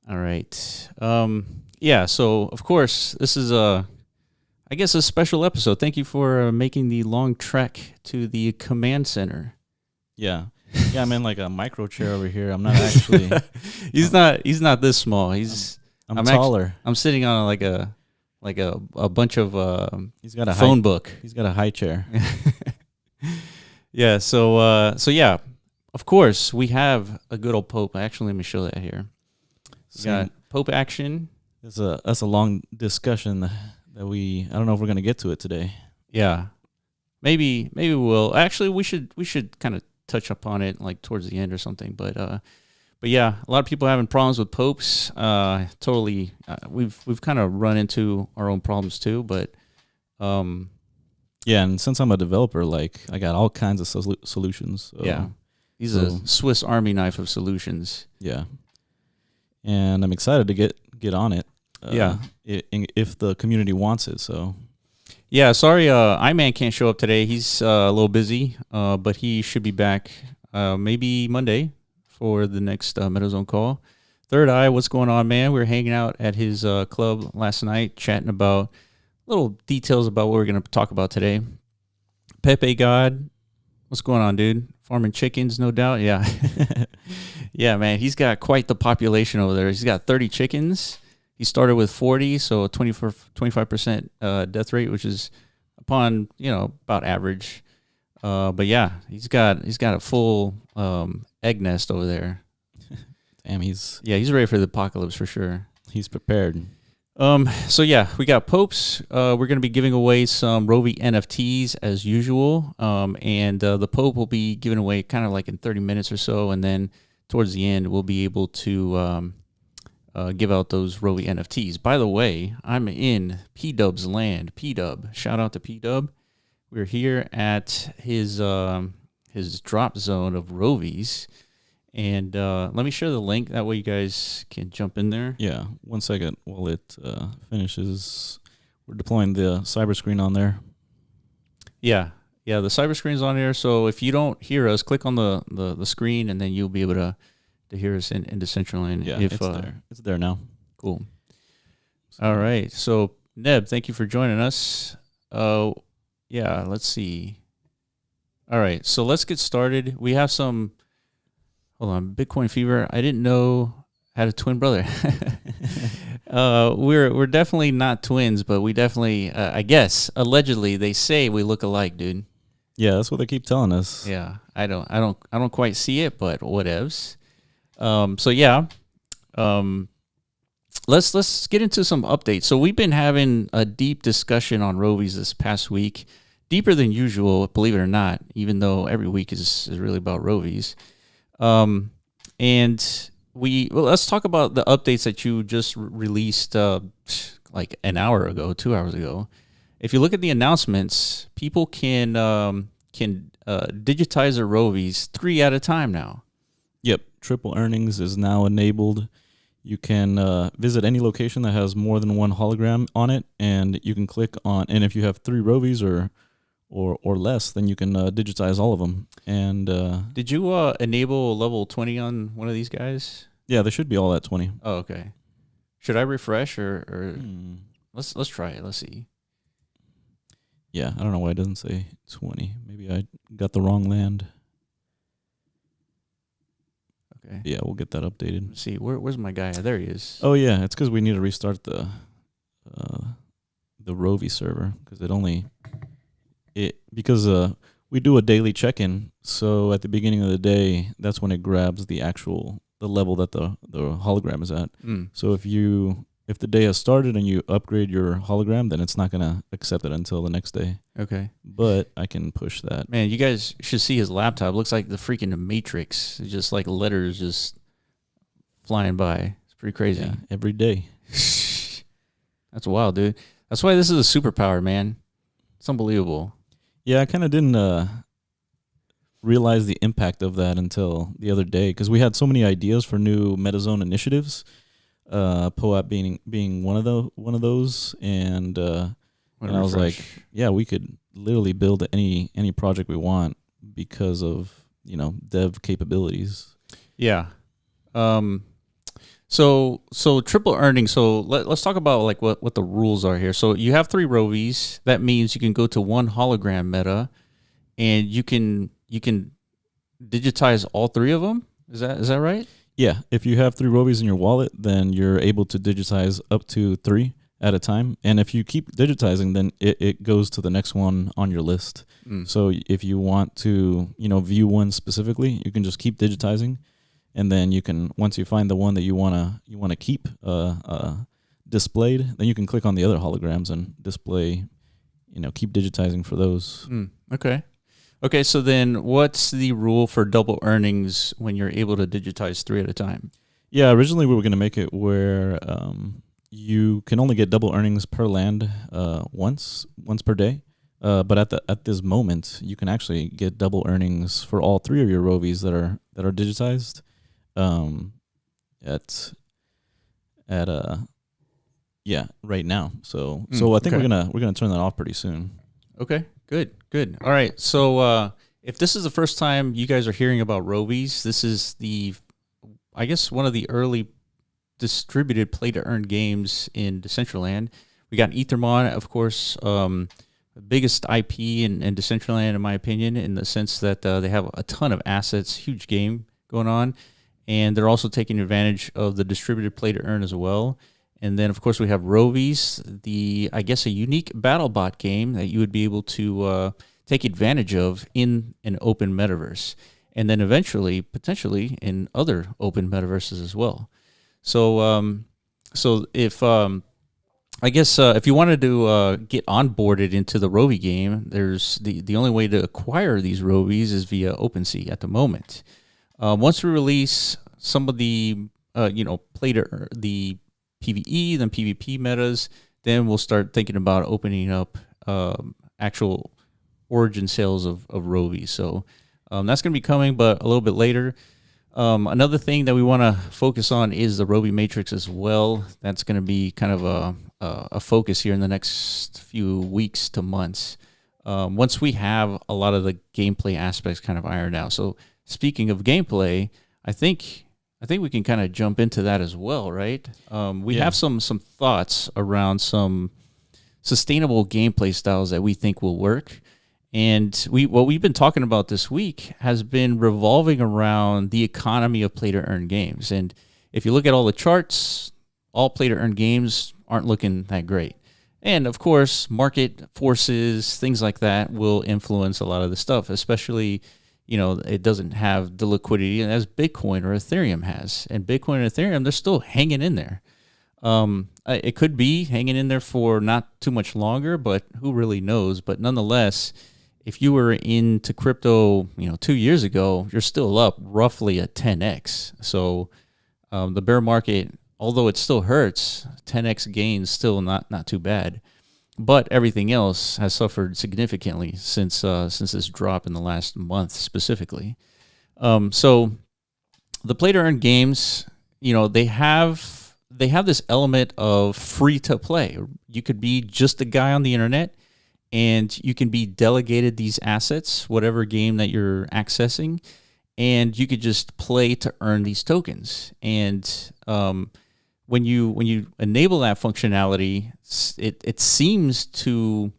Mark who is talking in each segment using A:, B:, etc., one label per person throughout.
A: All right. Yeah. So of course, this is I guess a special episode. Thank you for making the long trek to the command center.
B: Yeah. Yeah, I'm in like a micro chair over here. I'm not actually.
A: He's not this small.
B: I'm taller.
A: I'm sitting on like a bunch of
B: He's got a
A: phone book.
B: He's got a high chair.
A: Yeah. So yeah. Of course, we have a good old Pope. Actually, let me show that here. We got Pope action.
B: That's a long discussion that I don't know if we're gonna get to it today.
A: Yeah, maybe we will. Actually, we should kind of touch upon it like towards the end or something. But yeah, a lot of people having problems with popes. Totally, we've kind of run into our own problems too. But
B: yeah, and since I'm a developer, like I got all kinds of solutions. So,
A: yeah, he's a Swiss Army knife of solutions.
B: Yeah, and I'm excited to get on it. If the community wants it. So
A: yeah, sorry, iMan can't show up today. He's a little busy, but he should be back maybe Monday for the next MetaZone call. Third Eye, what's going on, man? We were hanging out at his club last night, chatting about little details about what we're going to talk about today. Pepe God, what's going on, dude? Farming chickens, no doubt. Yeah. Yeah, man, he's got quite the population over there. He's got 30 chickens. He started with 40, so 25% death rate, which is upon about average. But yeah, he's got a full egg nest over there.
B: Damn, he's
A: ready for the apocalypse for sure.
B: He's prepared.
A: So yeah, we got popes. We're gonna be giving away some Rovi NFTs as usual. And the Pope will be giving away kind of like in 30 minutes or so, and then towards the end we'll be able to give out those Rovi NFTs. By the way, I'm in P-Dub's land. P-Dub, shout out to P-Dub. We're here at his drop zone of Rovies, and let me share the link. That way you guys can jump in there.
B: Yeah, 1 second while it finishes. We're deploying the cyber screen on there.
A: Yeah, the cyber screen's on there. So if you don't hear us, click on the screen, and then you'll be able to hear us in Decentraland.
B: Yeah, it's there. It's there now.
A: Cool. All right. So, Neb, thank you for joining us. Yeah, let's see. All right. So let's get started. We have some, hold on, Bitcoin Fever. I didn't know I had a twin brother. We're definitely not twins, but we definitely, I guess, allegedly, they say we look alike, dude.
B: Yeah, that's what they keep telling us.
A: Yeah. I don't quite see it, but whatevs. So yeah, let's get into some updates. So we've been having a deep discussion on Rovies this past week, deeper than usual, believe it or not, even though every week is really about Rovies. And let's talk about the updates that you just released, like an hour ago, 2 hours ago. If you look at the announcements, people can digitize their Rovies 3 at a time now.
B: Yep, triple earnings is now enabled. You can visit any location that has more than one hologram on it, and you can click on. And if you have 3 Rovies or less, then you can digitize all of them. And
A: did you enable level 20 on one of these guys?
B: Yeah, they should be all at 20.
A: Oh, okay. Should I refresh or let's try it. Let's see.
B: Yeah, I don't know why it doesn't say 20. Maybe I got the wrong land.
A: Okay.
B: Yeah, we'll get that updated.
A: Let's see, where's my guy? There he is.
B: Oh yeah, it's because we need to restart the Rovi server because we do a daily check-in. So at the beginning of the day, that's when it grabs the level that the hologram is at. So if the day has started and you upgrade your hologram, then it's not going to accept it until the next day.
A: Okay.
B: But I can push that.
A: Man, you guys should see his laptop. It looks like the freaking Matrix. It's just like letters just flying by. It's pretty crazy.
B: Yeah, every day.
A: That's wild, dude. That's why this is a superpower, man. It's unbelievable.
B: Yeah, I kind of didn't realize the impact of that until the other day because we had so many ideas for new MetaZone initiatives. POAP being one of those, and I was like, yeah, we could literally build any project we want because of dev capabilities.
A: Yeah. So triple earning. So let's talk about like what the rules are here. So you have 3 Rovies. That means you can go to one hologram meta, and you can digitize all 3 of them. Is that right?
B: Yeah, if you have 3 Rovies in your wallet, then you're able to digitize up to 3 at a time. And if you keep digitizing, then it goes to the next one on your list. So if you want to, view one specifically, you can just keep digitizing, and then you can, once you find the one that you wanna keep displayed, then you can click on the other holograms and display, keep digitizing for those.
A: Okay. Okay, so then what's the rule for double earnings when you're able to digitize 3 at a time?
B: Yeah, originally we were going to make it where you can only get double earnings per land once per day. But at this moment, you can actually get double earnings for all 3 of your Rovies that are digitized. Right now. So I think
A: okay.
B: we're gonna turn that off pretty soon.
A: Okay, good. All right, so if this is the first time you guys are hearing about Rovies, this is I guess, one of the early distributed play-to-earn games in Decentraland. We got Ethermon, of course, the biggest IP in Decentraland, in my opinion, in the sense that they have a ton of assets, huge game going on, and they're also taking advantage of the distributed play-to-earn as well. And then, of course, we have Rovies, I guess, a unique battle bot game that you would be able to take advantage of in an open metaverse. And then eventually, potentially, in other open metaverses as well. So, if if you wanted to get onboarded into the Rovi game, there's the only way to acquire these Rovies is via OpenSea at the moment. Once we release some of the the PvE, then PvP metas, then we'll start thinking about opening up actual origin sales of Rovi. So that's going to be coming, but a little bit later. Another thing that we want to focus on is the Rovi Matrix as well. That's going to be kind of a focus here in the next few weeks to months. Once we have a lot of the gameplay aspects kind of ironed out. So speaking of gameplay, I think we can kind of jump into that as well, right? We have some thoughts around some sustainable gameplay styles that we think will work. And what we've been talking about this week has been revolving around the economy of play-to-earn games. And if you look at all the charts, all play-to-earn games aren't looking that great. And, of course, market forces, things like that will influence a lot of the stuff, especially it doesn't have the liquidity as Bitcoin or Ethereum has. And Bitcoin and Ethereum, they're still hanging in there. It could be hanging in there for not too much longer, but who really knows? But nonetheless, if you were into crypto, 2 years ago, you're still up roughly a 10x. So the bear market, although it still hurts, 10x gains still not too bad. But everything else has suffered significantly since this drop in the last month specifically. So the play-to-earn games, they have this element of free to play. You could be just a guy on the internet, and you can be delegated these assets, whatever game that you're accessing, and you could just play to earn these tokens. And when you enable that functionality, it seems to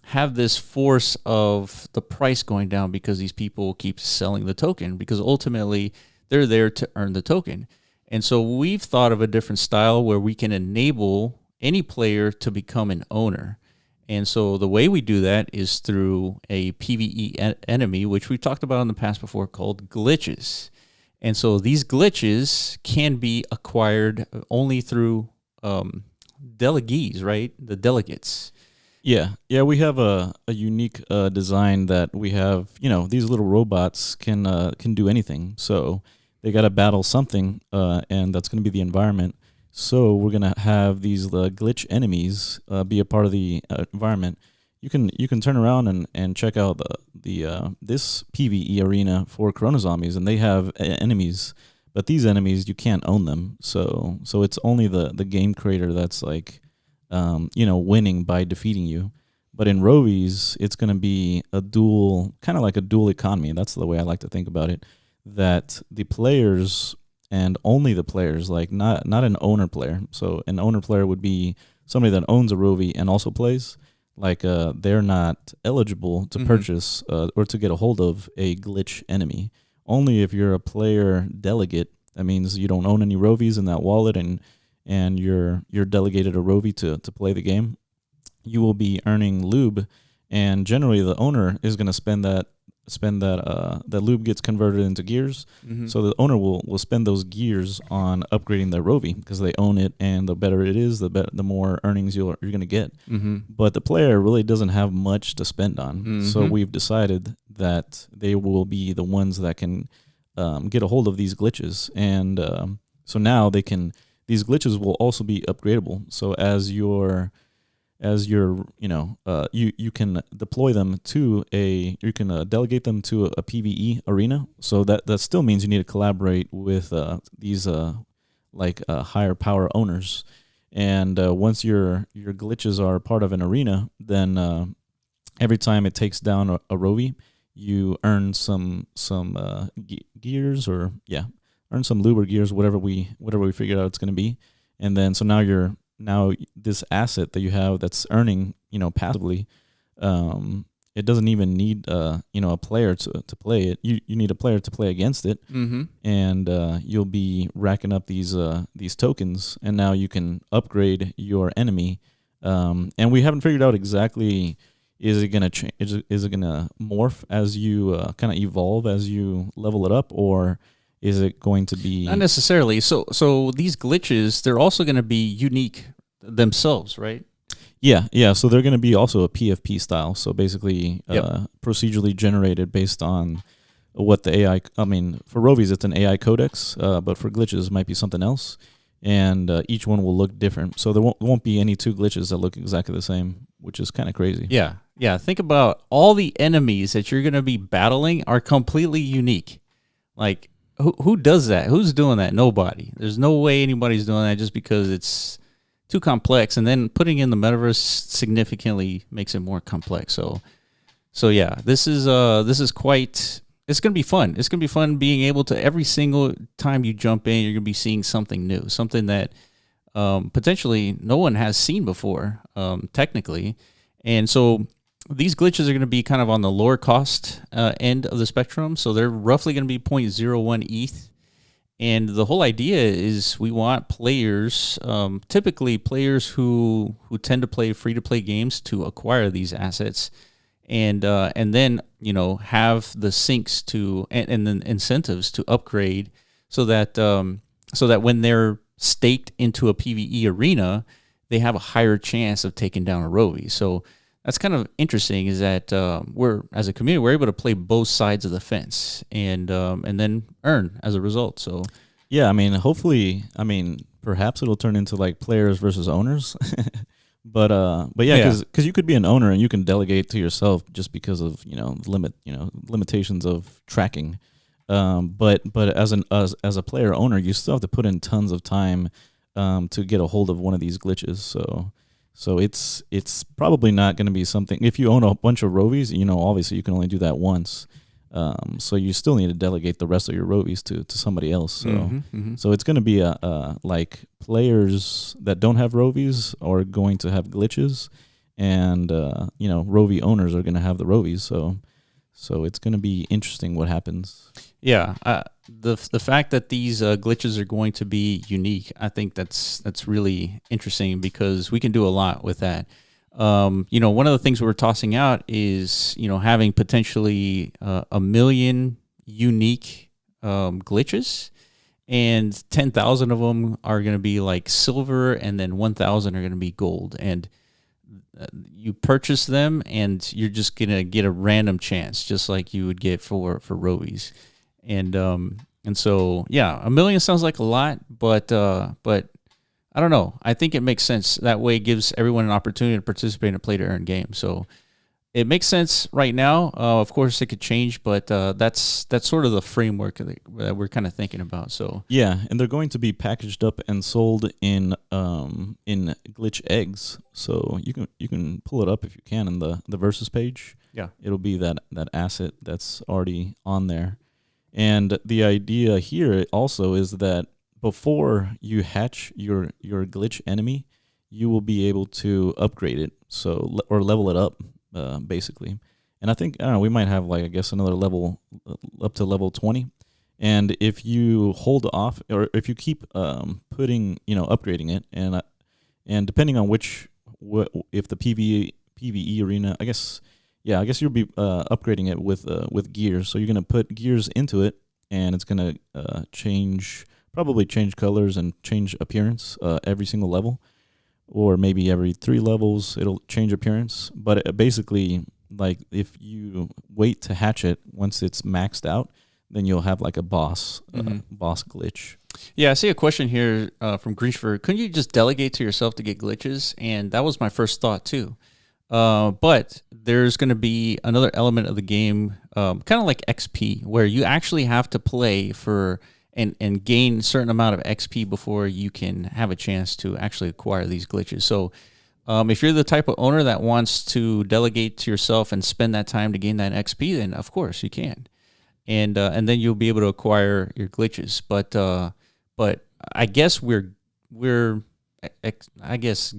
A: have this force of the price going down because these people keep selling the token, because ultimately they're there to earn the token. And so we've thought of a different style where we can enable any player to become an owner. And so the way we do that is through a PvE enemy, which we've talked about in the past before, called glitches. And so these glitches can be acquired only through delegees, right? The delegates.
B: Yeah, we have a unique design that we have. These little robots can do anything. So they got to battle something, and that's going to be the environment. So we're going to have these glitch enemies be a part of the environment. You can turn around and check out this PvE arena for Corona Zombies, and they have enemies, but these enemies you can't own them. So it's only the game creator that's winning by defeating you. But in Rovies, it's going to be kind of like a dual economy. That's the way I like to think about it. That the players and only the players, like not an owner player. So an owner player would be somebody that owns a Rovi and also plays. Like they're not eligible to purchase or to get a hold of a glitch enemy. Only if you're a player delegate. That means you don't own any Rovies in that wallet, and you're delegated a Rovi to play the game. You will be earning lube, and generally the owner is going to spend that lube gets converted into gears. So the owner will spend those gears on upgrading their Rovi because they own it, and the better it is, the more earnings you're going to get. But the player really doesn't have much to spend on. So we've decided that they will be the ones that can get a hold of these glitches, and so now these glitches will also be upgradable. So you can deploy them to you can delegate them to a PvE arena. So that still means you need to collaborate with these higher power owners. And once your glitches are part of an arena, then every time it takes down a Rovi, you earn some gears, or earn some lube or gears, whatever we figured out it's going to be. And then so now this asset that you have that's earning, passively, it doesn't even need a player to play it. You need a player to play against it, and you'll be racking up these tokens, and now you can upgrade your enemy. And we haven't figured out exactly, is it gonna change? Is it gonna morph as you kind of evolve as you level it up, or is it going to be...
A: Not necessarily. So these glitches, they're also going to be unique themselves, right?
B: Yeah. So they're going to be also a PFP style. So basically procedurally generated based on what the AI... I mean, for Rovies, it's an AI codex, but for glitches, it might be something else. And each one will look different. So there won't be any two glitches that look exactly the same, which is kind of crazy.
A: Yeah. Think about all the enemies that you're going to be battling are completely unique. Like... Who does that? Who's doing that? Nobody. There's no way anybody's doing that just because it's too complex. And then putting in the metaverse significantly makes it more complex. So yeah, this is quite. It's gonna be fun. It's gonna be fun being able to, every single time you jump in, you're gonna be seeing something new, something that potentially no one has seen before, technically, and so. These glitches are going to be kind of on the lower cost end of the spectrum. So they're roughly going to be 0.01 ETH. And the whole idea is we want players, typically players who tend to play free-to-play games, to acquire these assets and then, have the sinks and then incentives to upgrade so that when they're staked into a PvE arena, they have a higher chance of taking down a Rovi. So that's kind of interesting, is that as a community, we're able to play both sides of the fence and then earn as a result. So
B: yeah, I mean, hopefully, perhaps it'll turn into like players versus owners. but yeah, because you could be an owner and you can delegate to yourself just because of limitations of tracking. But as a player owner, you still have to put in tons of time to get a hold of one of these glitches. So it's probably not going to be something. If you own a bunch of Rovies, obviously you can only do that once. So you still need to delegate the rest of your Rovies to somebody else. So so it's going to be like players that don't have Rovies are going to have glitches, and Rovi owners are going to have the Rovies. So it's going to be interesting what happens.
A: Yeah, the fact that these glitches are going to be unique, I think that's really interesting, because we can do a lot with that. One of the things we're tossing out is having potentially 1 million unique glitches, and 10,000 of them are going to be like silver, and then 1,000 are going to be gold. And you purchase them, and you're just going to get a random chance, just like you would get for Rovies. And so, yeah, 1 million sounds like a lot, but I don't know. I think it makes sense. That way it gives everyone an opportunity to participate in a play-to-earn game. So it makes sense right now. Of course, it could change, but that's sort of the framework that we're kind of thinking about. So
B: yeah, and they're going to be packaged up and sold in glitch eggs. So you can pull it up if you can in the Versus page.
A: Yeah,
B: it'll be that asset that's already on there. And the idea here also is that before you hatch your glitch enemy, you will be able to upgrade it, or level it up, basically. And I think, I don't know, we might have like, I guess, another level up to level 20. And if you hold off, or if you keep putting, upgrading it, and depending on if the PvE arena, I guess you'll be upgrading it with gears. So you're gonna put gears into it, and it's gonna probably change colors and change appearance every single level, or maybe every 3 levels it'll change appearance. But basically, like, if you wait to hatch it once it's maxed out, then you'll have like a boss glitch.
A: Yeah, I see a question here from Greenshford. Couldn't you just delegate to yourself to get glitches? And that was my first thought too. But there's going to be another element of the game, kind of like XP, where you actually have to play for and gain a certain amount of XP before you can have a chance to actually acquire these glitches. So if you're the type of owner that wants to delegate to yourself and spend that time to gain that XP, then of course you can. And then you'll be able to acquire your glitches. But I guess we're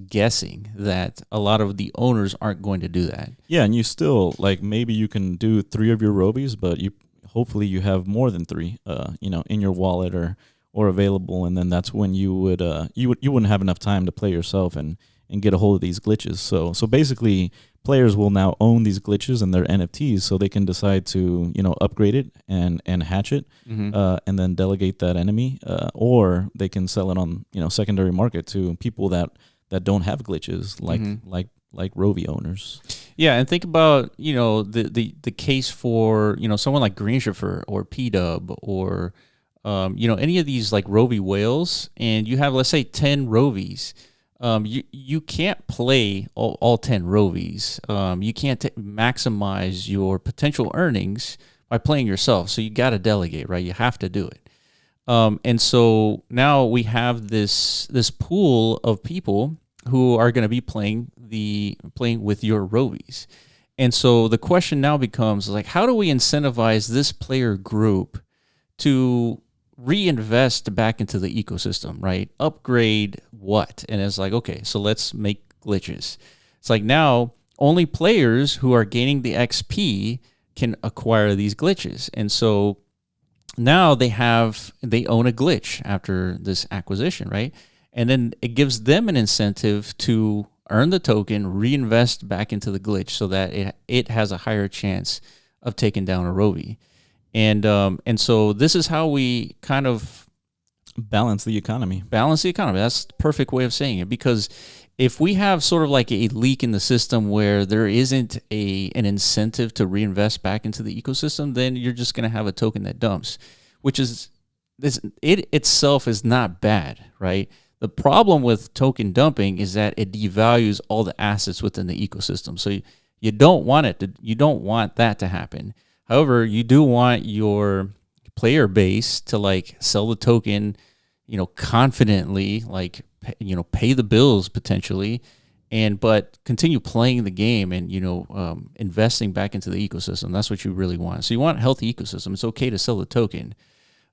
A: guessing that a lot of the owners aren't going to do that.
B: Yeah, and you still, like, maybe you can do 3 of your Rovies, but hopefully you have more than 3, in your wallet or available, and then that's when you wouldn't have enough time to play yourself and get a hold of these glitches. So basically, players will now own these glitches and their NFTs, so they can decide to upgrade it and hatch it, and then delegate that enemy, or they can sell it on secondary market to people that don't have glitches, like Rovi owners.
A: Yeah, and think about the case for someone like Greenshifter or PDub or any of these like Rovi whales, and you have, let's say, 10 Rovies. You can't play all 10 Rovies. You can't maximize your potential earnings by playing yourself. So you got to delegate, right? You have to do it. And so now we have this pool of people who are going to be playing with your Rovies. And so the question now becomes, like, how do we incentivize this player group to reinvest back into the ecosystem, right? Upgrade what? And it's like, okay, so let's make glitches. It's like now only players who are gaining the XP can acquire these glitches. And so now they own a glitch after this acquisition, right? And then it gives them an incentive to earn the token, reinvest back into the glitch so that it has a higher chance of taking down a Rovi. And so this is how we kind of
B: balance the economy.
A: That's the perfect way of saying it, because if we have sort of like a leak in the system where there isn't an incentive to reinvest back into the ecosystem, then you're just going to have a token that dumps, which is it itself is not bad, right? The problem with token dumping is that it devalues all the assets within the ecosystem. So you don't want that to happen. However, you do want your player base to like sell the token, confidently, like, pay the bills potentially, but continue playing the game and, investing back into the ecosystem. That's what you really want. So you want a healthy ecosystem. It's okay to sell the token.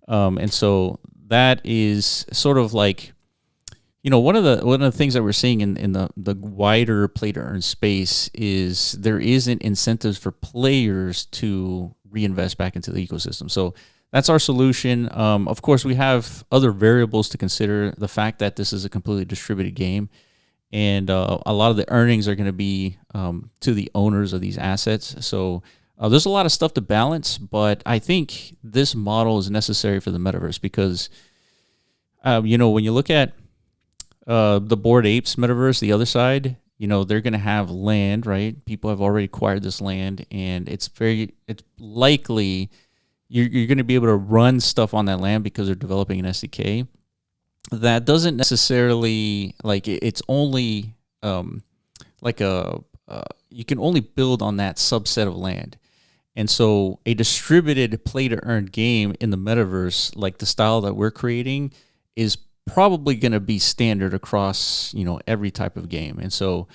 A: And so that is sort of like, one of the things that we're seeing in the wider play to earn space is there isn't incentives for players to reinvest back into the ecosystem. So that's our solution. Of course, we have other variables to consider. The fact that this is a completely distributed game, and a lot of the earnings are going to be to the owners of these assets. So there's a lot of stuff to balance, but I think this model is necessary for the metaverse because, when you look at the Bored Apes metaverse, the other side, they're going to have land, right? People have already acquired this land, and it's likely you're going to be able to run stuff on that land because they're developing an SDK. That doesn't necessarily, like, it's only you can only build on that subset of land. And so a distributed play to earn game in the metaverse, like the style that we're creating, is probably going to be standard across, every type of game. And so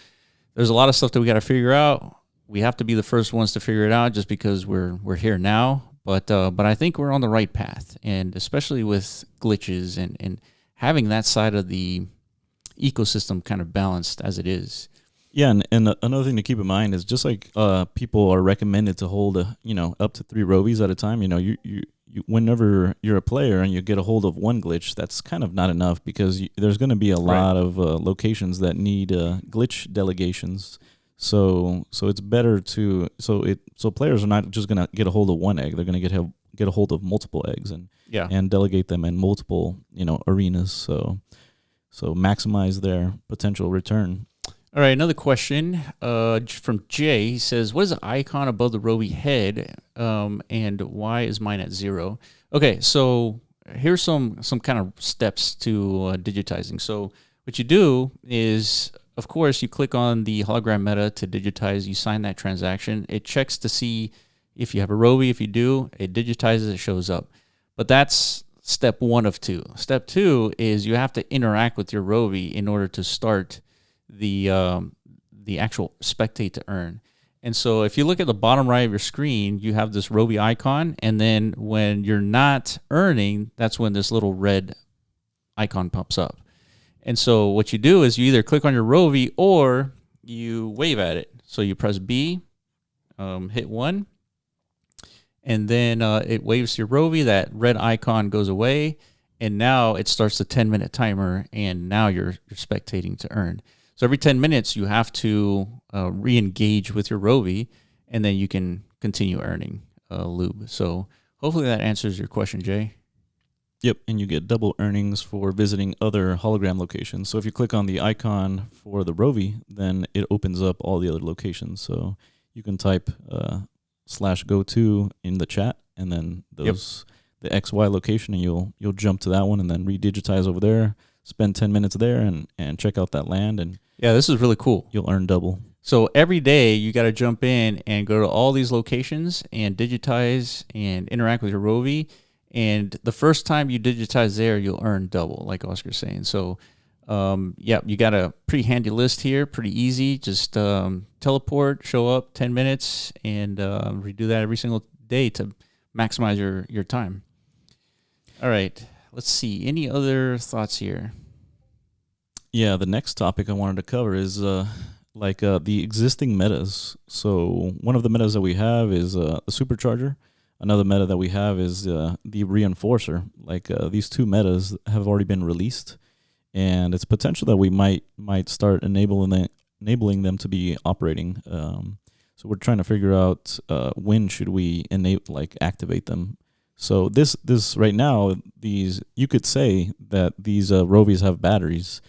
A: there's a lot of stuff that we got to figure out. We have to be the first ones to figure it out just because we're here now. But I think we're on the right path, and especially with glitches and having that side of the ecosystem kind of balanced as it is.
B: Yeah, and another thing to keep in mind is just like people are recommended to hold up to 3 Rovies at a time. You whenever you're a player and you get a hold of one glitch, that's kind of not enough because there's going to be a lot of locations that need glitch delegations. So it's better to so players are not just going to get a hold of one egg; they're going to get a hold of multiple eggs and delegate them in multiple arenas. So maximize their potential return.
A: All right, another question from Jay. He says, what is the icon above the Rovi head, and why is mine at 0? Okay, so here's some kind of steps to digitizing. So what you do is, of course, you click on the hologram meta to digitize. You sign that transaction. It checks to see if you have a Rovi. If you do, it digitizes, it shows up. But that's step 1 of 2. Step 2 is you have to interact with your Rovi in order to start the actual spectate to earn. And so if you look at the bottom right of your screen, you have this Rovi icon, and then when you're not earning, that's when this little red icon pops up. And so what you do is you either click on your Rovi or you wave at it. So you press B, hit 1, and then it waves your Rovi. That red icon goes away, and now it starts the 10-minute timer, and now you're spectating to earn. So every 10 minutes, you have to re-engage with your Rovi, and then you can continue earning lube. So hopefully that answers your question, Jay.
B: Yep, and you get double earnings for visiting other hologram locations. So if you click on the icon for the Rovi, then it opens up all the other locations. So you can type /go-to in the chat, and then the XY location, and you'll jump to that one, and then redigitize over there. Spend 10 minutes there and check out that land, and
A: yeah, this is really cool.
B: You'll earn double.
A: So every day you got to jump in and go to all these locations and digitize and interact with your Rovi. And the first time you digitize there, you'll earn double, like Oscar's saying. So, you got a pretty handy list here, pretty easy. Just teleport, show up 10 minutes, and redo that every single day to maximize your time. All right. Let's see. Any other thoughts here?
B: Yeah, the next topic I wanted to cover is the existing metas. So one of the metas that we have is the Supercharger. Another meta that we have is the Reinforcer. These 2 metas have already been released, and it's potential that we might start enabling them to be operating. So we're trying to figure out when should we activate them. So this right now, you could say that these Rovis have batteries,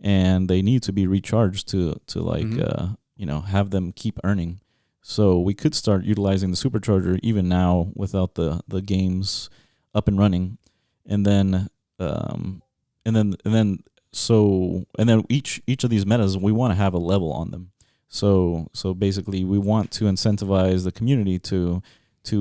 B: and they need to be recharged to have them keep earning. So we could start utilizing the Supercharger even now without the games up and running, and then each of these metas, we want to have a level on them. So basically, we want to incentivize the community to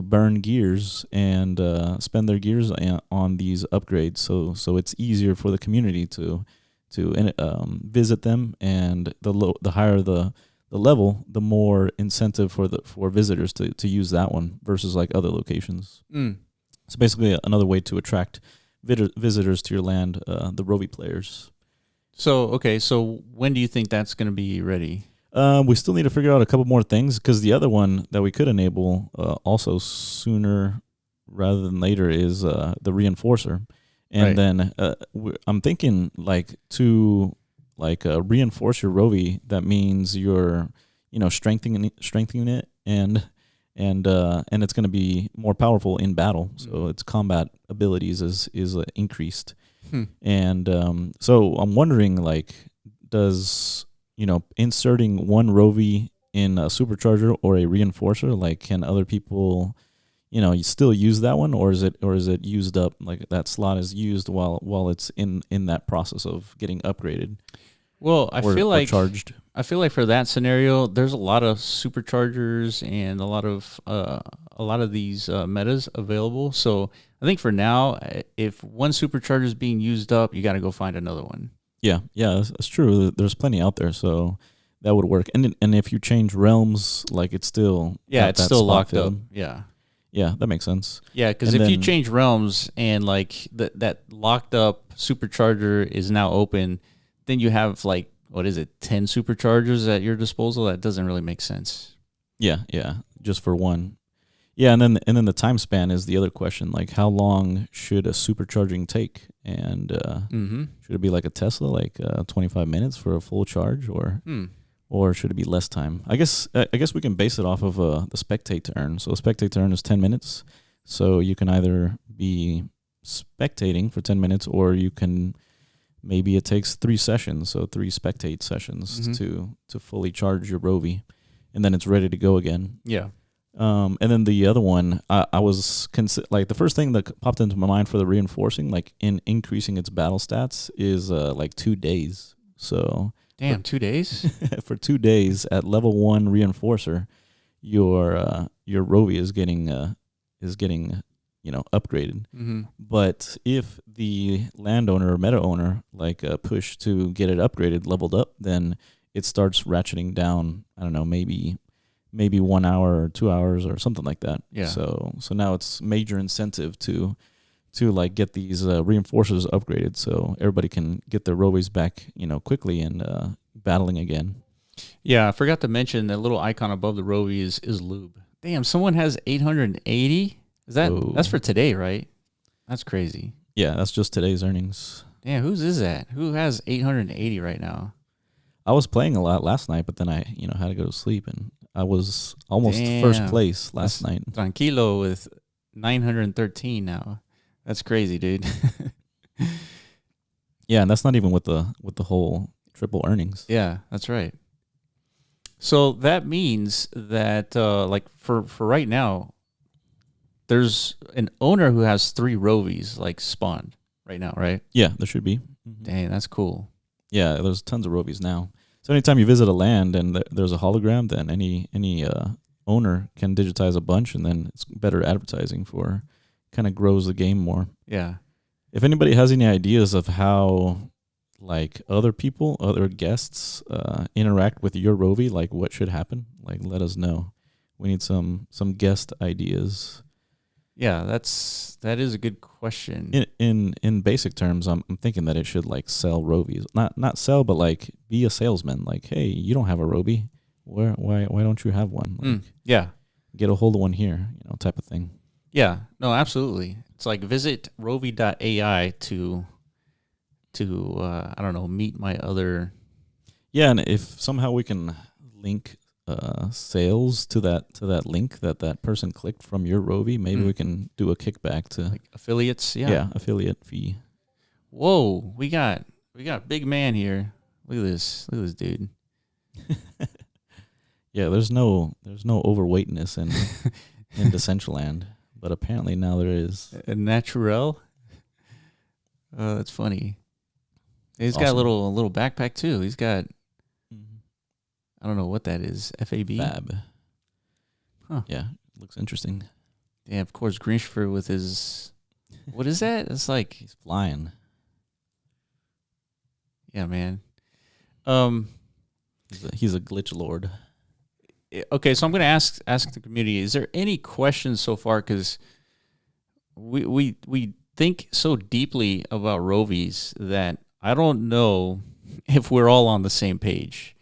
B: burn gears and spend their gears on these upgrades. So it's easier for the community to visit them, and the higher the level, the more incentive for visitors to use that one versus other locations. So basically, another way to attract visitors to your land, the Rovi players.
A: So when do you think that's going to be ready?
B: We still need to figure out a couple more things, because the other one that we could enable also sooner rather than later is the Reinforcer. And then I'm thinking to reinforce your Rovi. That means you're strengthening it, and it's going to be more powerful in battle. So its combat abilities is increased. And so I'm wondering, does inserting one Rovi in a Supercharger or a Reinforcer, can other people you still use that one, or is it used up, that slot is used while it's in that process of getting upgraded?
A: Well, I feel like
B: charged.
A: I feel like for that scenario, there's a lot of Superchargers and a lot of these metas available. So I think for now, if one Supercharger is being used up, you got to go find another one.
B: Yeah, that's true. There's plenty out there, so that would work. And if you change realms, it's still
A: it's still locked up. Yeah.
B: Yeah, that makes sense.
A: Yeah, because if you change realms and like that locked up supercharger is now open, then you have like, what is it, 10 superchargers at your disposal? That doesn't really make sense.
B: Yeah, just for one. Yeah, and then the time span is the other question. Like, how long should a supercharging take? And should it be like a Tesla, like 25 minutes for a full charge, or should it be less time? I guess we can base it off of the spectate to earn. So a spectate to earn is 10 minutes. So you can either be spectating for 10 minutes, or you can maybe it takes 3 sessions, so 3 spectate sessions to fully charge your Rovi, and then it's ready to go again.
A: Yeah.
B: And then the other one, I was like the first thing that popped into my mind for the reinforcing, like in increasing its battle stats, is like 2 days. So
A: damn, 2 days
B: for 2 days at level 1 reinforcer, your Rovi is getting upgraded. But if the landowner or meta owner like push to get it upgraded, leveled up, then it starts ratcheting down. I don't know, maybe 1 hour or 2 hours or something like that.
A: Yeah.
B: So now it's major incentive to like get these reinforcers upgraded, so everybody can get their Rovis back, quickly and battling again.
A: Yeah, I forgot to mention that little icon above the Rovi is lube. Damn, someone has 880. That's for today, right? That's crazy.
B: Yeah, that's just today's earnings.
A: Damn, whose is that? Who has 880 right now?
B: I was playing a lot last night, but then I had to go to sleep, and I was almost first place last night.
A: Tranquilo with 913 now. That's crazy, dude.
B: Yeah, and that's not even with the whole triple earnings.
A: Yeah, that's right. So that means that like for right now, there's an owner who has 3 Rovis like spawned right now, right?
B: Yeah, there should be.
A: Dang, that's cool.
B: Yeah, there's tons of Rovis now. So anytime you visit a land and there's a hologram, then any owner can digitize a bunch, and then it's better advertising for, kind of grows the game more.
A: Yeah.
B: If anybody has any ideas of how like other guests interact with your Rovi, like what should happen, like let us know. We need some guest ideas.
A: Yeah, that is a good question.
B: In basic terms, I'm thinking that it should like sell Rovis, not sell, but like be a salesman. Like, hey, you don't have a Rovi, why don't you have one? Like,
A: yeah,
B: get a hold of one here, type of thing.
A: Yeah, no, absolutely. It's like visit rovi.ai to I don't know, meet my other.
B: Yeah, and if somehow we can link sales to that link that person clicked from your Rovi, maybe we can do a kickback to
A: like affiliates. Yeah,
B: affiliate fee.
A: Whoa, we got a big man here. Look at this dude.
B: Yeah, there's no overweightness in Decentraland, but apparently now there is.
A: A natural. That's funny. He's
B: awesome.
A: got a little backpack too. He's got. I don't know what that is. FAB?
B: Fab.
A: Huh.
B: Yeah, looks interesting.
A: Yeah, of course, Grinchford with his... What is that? It's like...
B: He's flying.
A: Yeah, man.
B: He's a glitch lord.
A: Okay, so I'm going to ask the community, is there any questions so far? Because we think so deeply about Rovis that I don't know if we're all on the same page.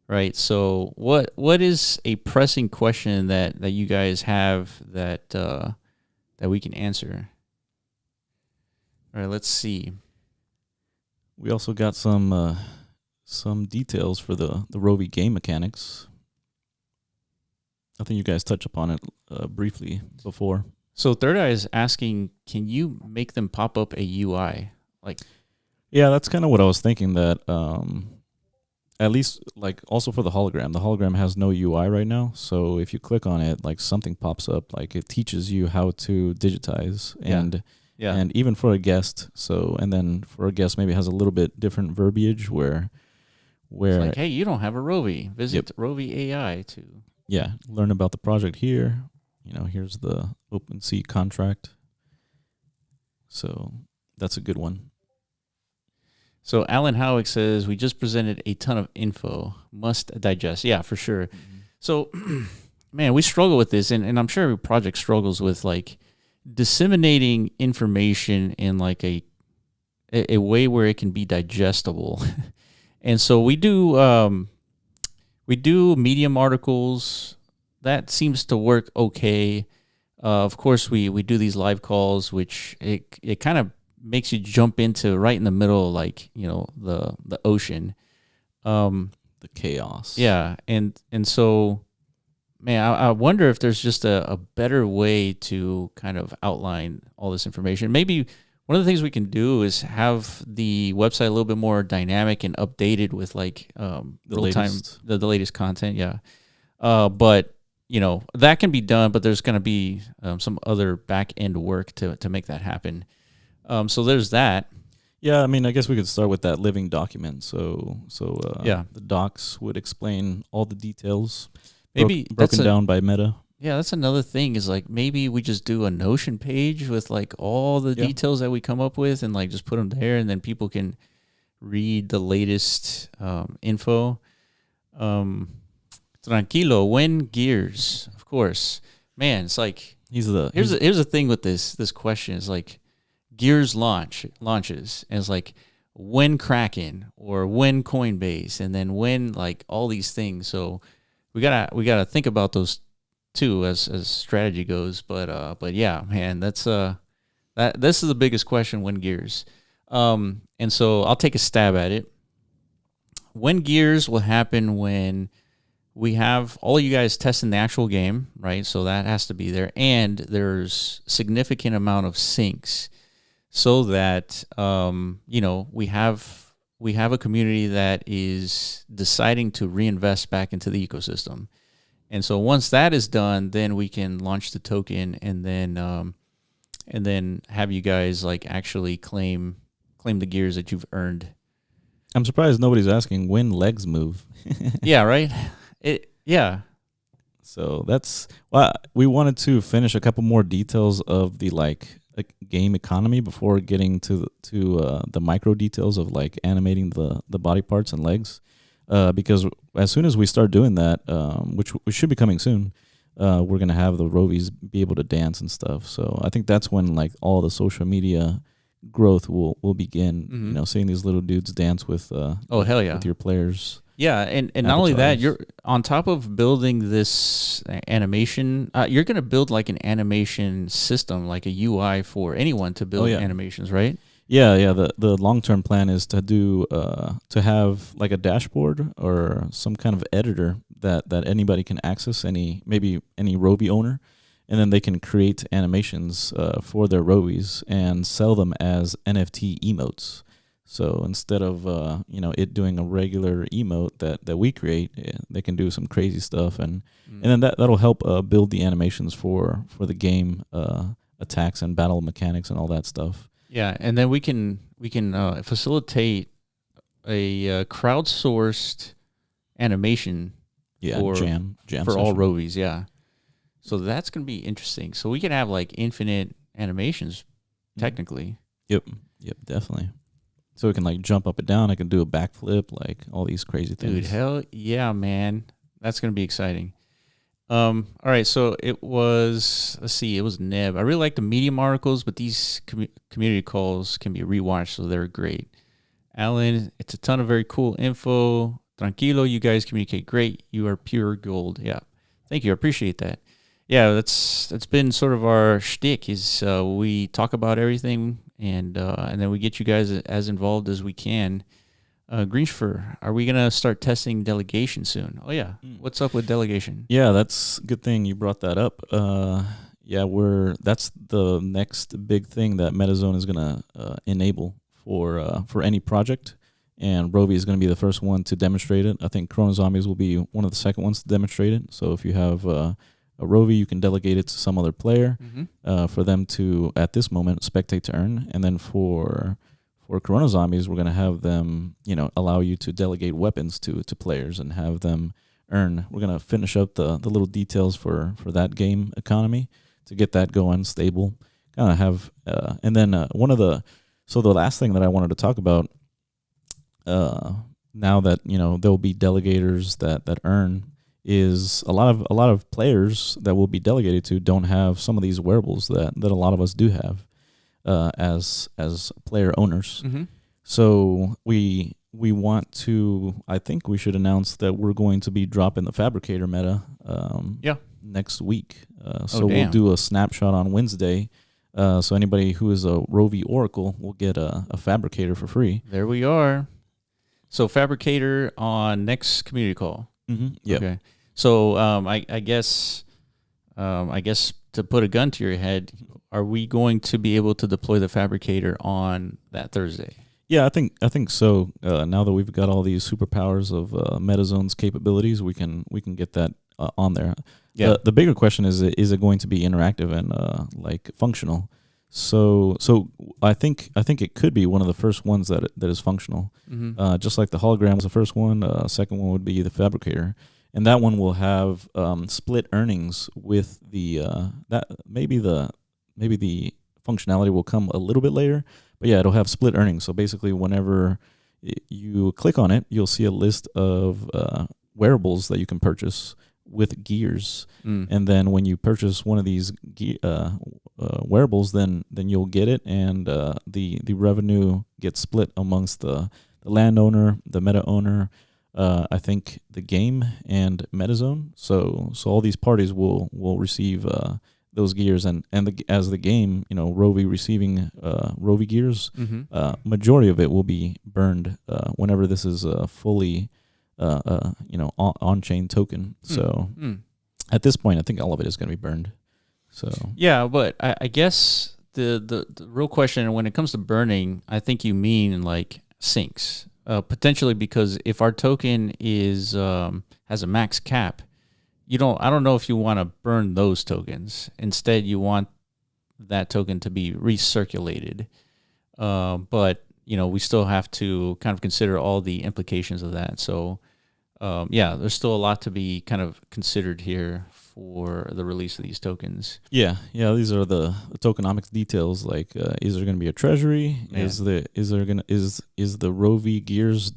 A: Right. So what is a pressing question that you guys have that we can answer? All right, let's see.
B: We also got some details for the Rovi game mechanics. I think you guys touched upon it briefly before.
A: So Third Eye is asking, can you make them pop up a UI?
B: Yeah, that's kind of what I was thinking, that at least, like, also for the hologram has no UI right now. So if you click on it, like, something pops up, like it teaches you how to digitize, and even for a guest. So, and then for a guest, maybe has a little bit different verbiage where
A: it's like, hey, you don't have a Rovi. Visit Rovi AI to
B: learn about the project here. Here's the OpenSea contract. So that's a good one.
A: So Alan Howick says, we just presented a ton of info. Must digest. Yeah, for sure. So man, we struggle with this, and I'm sure every project struggles with like disseminating information in like a way where it can be digestible. And so we do Medium articles. That seems to work okay. Of course, we do these live calls, which it kind of makes you jump into right in the middle, like the ocean,
B: The chaos.
A: yeah, and so, man, I wonder if there's just a better way to kind of outline all this information. Maybe one of the things we can do is have the website a little bit more dynamic and updated with like real time the latest content. Yeah, but that can be done, but there's going to be some other back end work to make that happen. So there's that.
B: Yeah, I mean, I guess we could start with that living document. So
A: Yeah.
B: the docs would explain all the details,
A: Maybe
B: broken down by meta.
A: Yeah, that's another thing is like maybe we just do a Notion page with like all the details that we come up with and like just put them there, and then people can read the latest info. Tranquilo, win gears, of course. Man, it's like here's the thing with this question is like Gears launches, and it's like when Kraken or when Coinbase, and then when like all these things. So we gotta think about those too as strategy goes. But yeah, man, that's this is the biggest question. When Gears, and so I'll take a stab at it. When Gears will happen when we have all of you guys testing the actual game, right? So that has to be there, and there's significant amount of syncs, so that we have a community that is deciding to reinvest back into the ecosystem. And so once that is done, then we can launch the token, and then have you guys like actually claim the gears that you've earned.
B: I'm surprised nobody's asking when legs move.
A: Yeah, right. Yeah.
B: So that's why we wanted to finish a couple more details of the game economy before getting to the micro details of like animating the body parts and legs, because as soon as we start doing that, which should be coming soon, we're gonna have the Rovies be able to dance and stuff. So I think that's when like all the social media growth will begin.
A: Mm-hmm.
B: Seeing these little dudes dance with
A: oh hell yeah
B: with your players.
A: Yeah, and not only that, you're on top of building this animation, you're going to build like an animation system, like a UI for anyone to build animations, right?
B: Yeah. The long-term plan is to do to have like a dashboard or some kind of editor that anybody can access, maybe any Rovi owner, and then they can create animations for their Rovies and sell them as NFT emotes. So instead of it doing a regular emote that we create, they can do some crazy stuff, and then that'll help build the animations for the game attacks and battle mechanics and all that stuff.
A: Yeah, and then we can facilitate a crowdsourced animation.
B: Yeah, jam
A: for
B: session.
A: all Rovies. Yeah, so that's gonna be interesting. So we can have like infinite animations, technically.
B: Yep, definitely. So we can like jump up and down. I can do a backflip, like all these crazy things.
A: Dude, hell yeah, man. That's going to be exciting. All right, so it was Neb. I really like the Medium articles, but these community calls can be rewatched, so they're great. Alan, it's a ton of very cool info. Tranquilo, you guys communicate great. You are pure gold. Yeah, thank you. I appreciate that. Yeah, that's been sort of our shtick is we talk about everything, and then we get you guys as involved as we can. Greenspur, are we gonna start testing delegation soon? Oh yeah, what's up with delegation?
B: Yeah, that's a good thing you brought that up. That's the next big thing that MetaZone is gonna enable for any project, and Rovi is gonna be the first one to demonstrate it. I think Chrono Zombies will be one of the second ones to demonstrate it. So if you have a Rovi, you can delegate it to some other player for them to, at this moment, spectate to earn. And then for Corona Zombies, we're going to have them, allow you to delegate weapons to players and have them earn. We're going to finish up the little details for that game economy to get that going stable. Kind of have, and then the last thing that I wanted to talk about, now that, there'll be delegators that earn, is a lot of players that will be delegated to don't have some of these wearables that a lot of us do have as player owners.
A: Mm-hmm.
B: So we want to. I think we should announce that we're going to be dropping the Fabricator meta next week. So we'll do a snapshot on Wednesday. So anybody who is a Rovi Oracle will get a Fabricator for free.
A: There we are. So Fabricator on next community call.
B: Mm-hmm. Yeah.
A: Okay. So I guess to put a gun to your head, are we going to be able to deploy the Fabricator on that Thursday?
B: Yeah, I think so. Now that we've got all these superpowers of MetaZone's capabilities, we can get that on there.
A: Yeah.
B: The bigger question is it going to be interactive and like functional? So I think it could be one of the first ones that is functional.
A: Mm-hmm.
B: Just like the hologram was the first one. Second one would be the Fabricator, and that one will have split earnings with the that maybe the functionality will come a little bit later. But yeah, it'll have split earnings. So basically, whenever you click on it, you'll see a list of wearables that you can purchase with gears. And then when you purchase one of these wearables, then you'll get it, and the revenue gets split amongst the landowner, the meta owner, I think the game, and MetaZone. So all these parties will receive those gears, and as the game, Rovi receiving Rovi gears, majority of it will be burned whenever this is fully on-chain token. So at this point, I think all of it is going to be burned. So
A: yeah, but I guess the real question when it comes to burning, I think you mean like sinks, potentially, because if our token is has a max cap, I don't know if you want to burn those tokens. Instead, you want that token to be recirculated. But we still have to kind of consider all the implications of that. So there's still a lot to be kind of considered here for the release of these tokens.
B: Yeah, these are the tokenomics details. Like, is there going to be a treasury?
A: Yeah.
B: Is the Rovi gears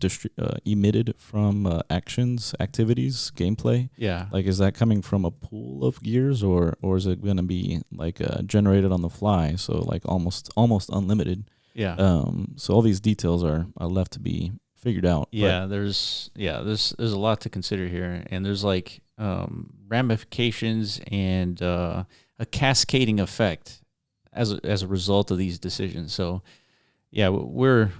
B: emitted from activities, gameplay?
A: Yeah,
B: Like, is that coming from a pool of gears, or is it going to be like generated on the fly? So like almost unlimited.
A: yeah.
B: So all these details are left to be figured out.
A: Yeah, there's a lot to consider here, and there's like ramifications and a cascading effect as a result of these decisions. So yeah, we're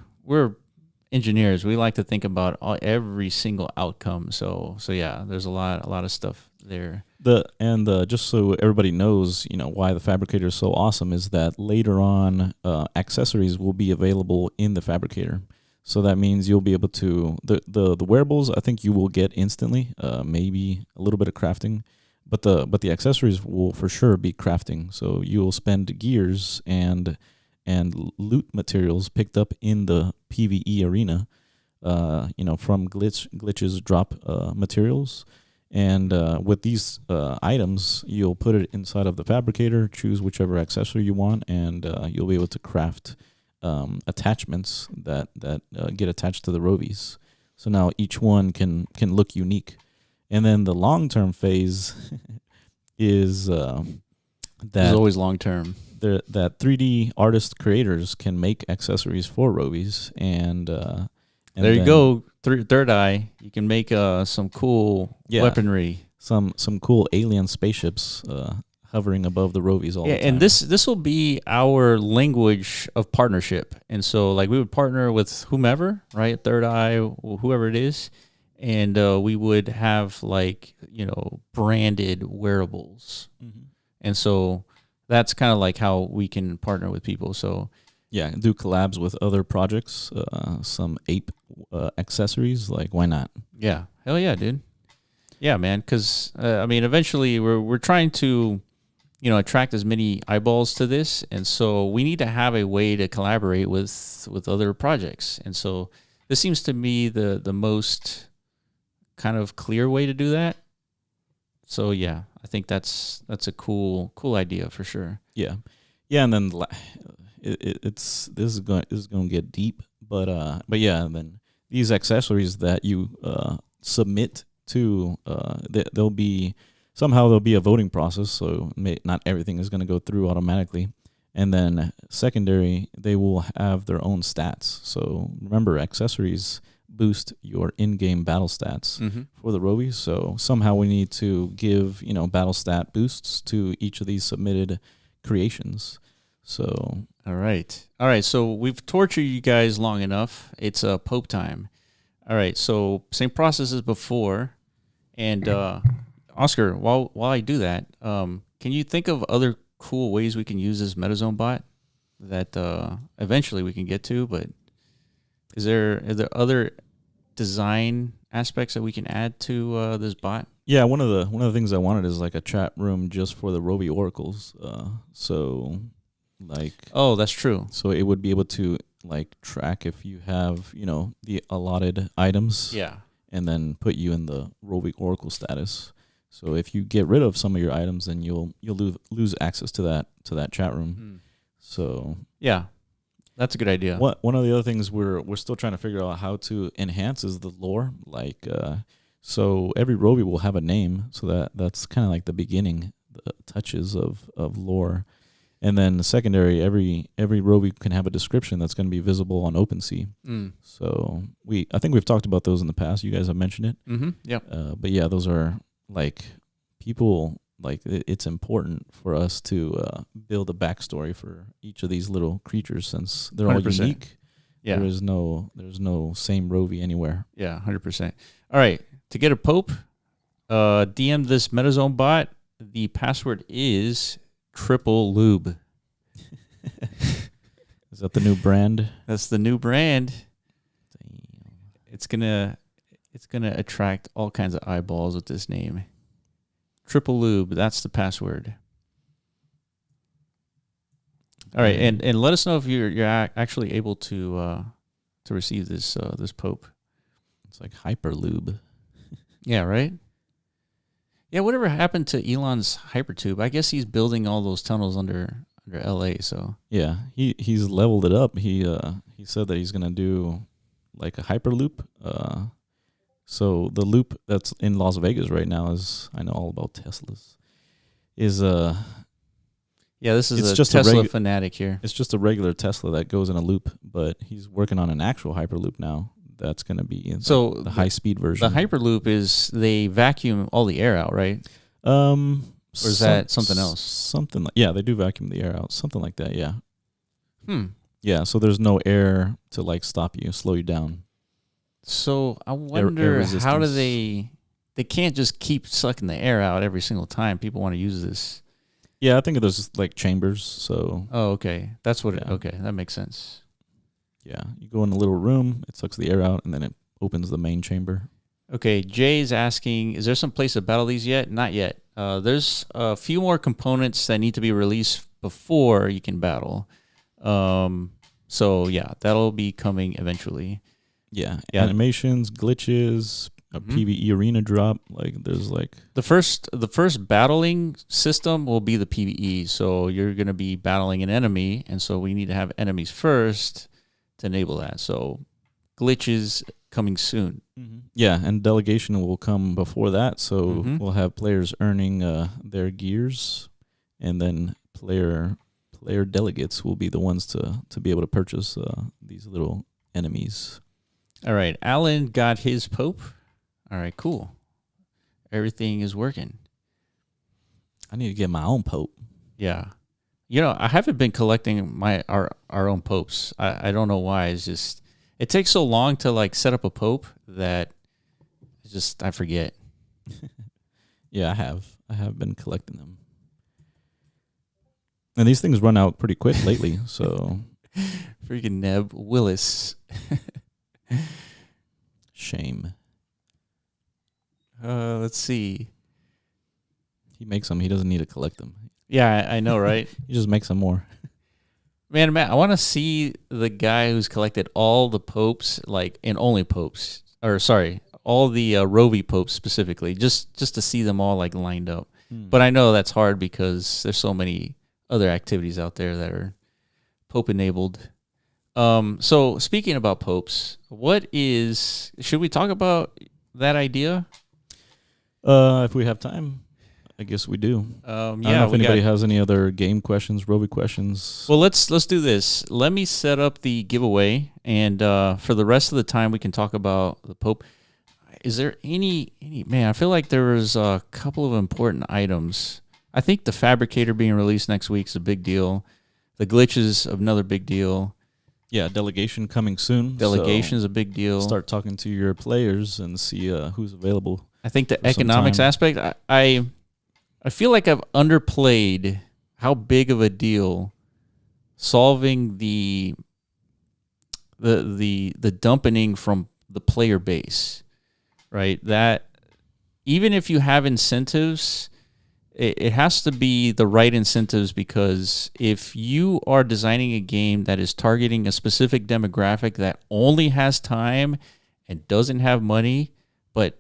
A: engineers. We like to think about every single outcome. So yeah, there's a lot of stuff there.
B: Just so everybody knows, why the Fabricator is so awesome is that later on, accessories will be available in the Fabricator. So that means you'll be able to the wearables. I think you will get instantly. Maybe a little bit of crafting, but the accessories will for sure be crafting. So you'll spend gears and loot materials picked up in the PvE arena. From glitches drop materials. And with these items, you'll put it inside of the Fabricator, choose whichever accessory you want, and you'll be able to craft attachments that get attached to the Rovis. So now each one can look unique. And then the long-term phase is
A: It's always long-term.
B: That 3D artist creators can make accessories for Rovis, and
A: there you go. Third eye. You can make some cool weaponry.
B: Some cool alien spaceships hovering above the Rovis all the time.
A: And this will be our language of partnership. And so like we would partner with whomever, right? Third eye, whoever it is. And we would have like, branded wearables. Mm-hmm. And so that's kind of like how we can partner with people. So
B: yeah, do collabs with other projects, some ape accessories. Like, why not?
A: Yeah, hell yeah, dude. Yeah, man. Because eventually we're trying to, attract as many eyeballs to this, and so we need to have a way to collaborate with other projects. And so this seems to me the most kind of clear way to do that. So yeah, I think that's a cool idea for sure.
B: Yeah, and then this is going to get deep, but yeah, and then these accessories that you submit Two, there'll be a voting process, so not everything is going to go through automatically. And then secondary, they will have their own stats. So remember, accessories boost your in-game battle stats for the Rovi. So somehow we need to give, battle stat boosts to each of these submitted creations. So
A: all right. So we've tortured you guys long enough. It's Pope time. All right. So same process as before. And Oscar, while I do that, can you think of other cool ways we can use this MetaZone bot that eventually we can get to? But are there other design aspects that we can add to this bot?
B: Yeah, one of the things I wanted is like a chat room just for the Rovi oracles.
A: Oh, that's true.
B: So it would be able to like track if you have the allotted items.
A: Yeah.
B: And then put you in the Rovi oracle status. So if you get rid of some of your items, then you'll lose access to that chat room. So
A: yeah, that's a good idea.
B: One of the other things we're still trying to figure out how to enhance is the lore. Like so every Rovi will have a name, so that's kind of like the beginning, the touches of lore. And then the secondary, every Rovi can have a description that's going to be visible on OpenSea. So I think we've talked about those in the past. You guys have mentioned it.
A: Yeah.
B: But yeah, those are like people. Like it's important for us to build a backstory for each of these little creatures since they're 100%. All unique.
A: Yeah.
B: There's no same Rovi anywhere.
A: Yeah, 100%. All right, to get a Pope, DM this MetaZone bot. The password is Triple Lube.
B: Is that the new brand?
A: That's the new brand.
B: Damn.
A: It's gonna attract all kinds of eyeballs with this name. Triple Lube. That's the password. All right, and let us know if you're actually able to receive this Pope.
B: It's like Hyperlube.
A: Yeah. Right. Yeah, whatever happened to Elon's Hypertube? I guess he's building all those tunnels under LA. So
B: yeah, he's leveled it up. He said that he's gonna do like a Hyperloop. So the loop that's in Las Vegas right now is, I know all about Teslas.
A: Yeah, this is just Tesla fanatic here.
B: It's just a regular Tesla that goes in a loop, but he's working on an actual Hyperloop now. That's going to be the high-speed version.
A: The Hyperloop is they vacuum all the air out, right? Or is that something else?
B: Something like, yeah, they do vacuum the air out. Something like that, yeah. Yeah, so there's no air to like stop you, slow you down.
A: So I wonder how do they can't just keep sucking the air out every single time people want to use this.
B: Yeah, I think there's like chambers. So
A: okay, that's what. Okay, that makes sense.
B: Yeah, you go in a little room, it sucks the air out, and then it opens the main chamber.
A: Okay, Jay's asking, is there some place to battle these yet? Not yet. There's a few more components that need to be released before you can battle. So yeah, that'll be coming eventually.
B: Yeah, animations, glitches, a PvE arena drop. Like there's like
A: the first battling system will be the PvE. So you're gonna be battling an enemy, and so we need to have enemies first to enable that. So glitches coming soon.
B: Yeah, and delegation will come before that. So we'll have players earning their gears, and then player delegates will be the ones to be able to purchase these little enemies.
A: All right, Alan got his Pope. All right, cool. Everything is working.
B: I need to get my own Pope.
A: Yeah. I haven't been collecting our own Popes. I don't know why. It's just it takes so long to like set up a Pope that I forget.
B: Yeah, I have been collecting them. And these things run out pretty quick lately, so
A: freaking Neb Willis.
B: Shame.
A: Let's see.
B: He makes them. He doesn't need to collect them.
A: Yeah, I know, right?
B: He just makes some more.
A: Man, I want to see the guy who's collected all the popes, like, and only popes. Or, sorry, all the Rovi popes specifically, just to see them all, like, lined up. But I know that's hard because there's so many other activities out there that are Pope-enabled. So, speaking about popes, should we talk about that idea?
B: If we have time, I guess we do.
A: Yeah,
B: I don't know if anybody has any other game questions, Rovi questions.
A: Well, let's do this. Let me set up the giveaway, and for the rest of the time, we can talk about the Pope. Is there any man? I feel like there was a couple of important items. I think the Fabricator being released next week is a big deal. The glitches, another big deal.
B: Yeah, delegation coming soon.
A: Delegation is a big deal.
B: Start talking to your players and see who's available.
A: I think the economics aspect, I feel like I've underplayed how big of a deal solving the dumping from the player base, right? That even if you have incentives, it has to be the right incentives, because if you are designing a game that is targeting a specific demographic that only has time and doesn't have money, but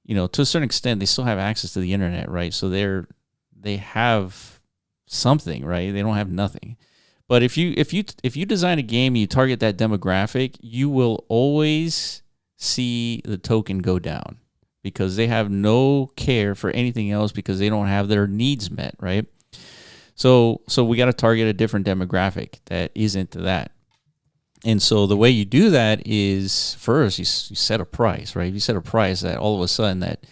A: to a certain extent they still have access to the internet, right? So they have something, right? They don't have nothing. But if you design a game and you target that demographic, you will always see the token go down, because they have no care for anything else, because they don't have their needs met, right? So we got to target a different demographic that isn't that. And so the way you do that is, first you set a price, right? You set a price that all of a sudden that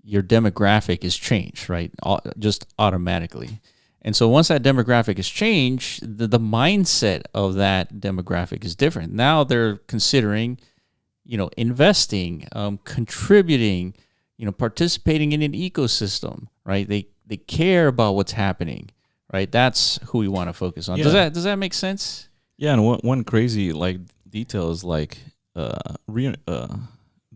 A: your demographic is changed, right? Just automatically. And so once that demographic is changed, the mindset of that demographic is different. Now they're considering investing, contributing, participating in an ecosystem, right? They care about what's happening, right? That's who we want to focus on.
B: Yeah.
A: Does that make sense?
B: Yeah, and one crazy detail is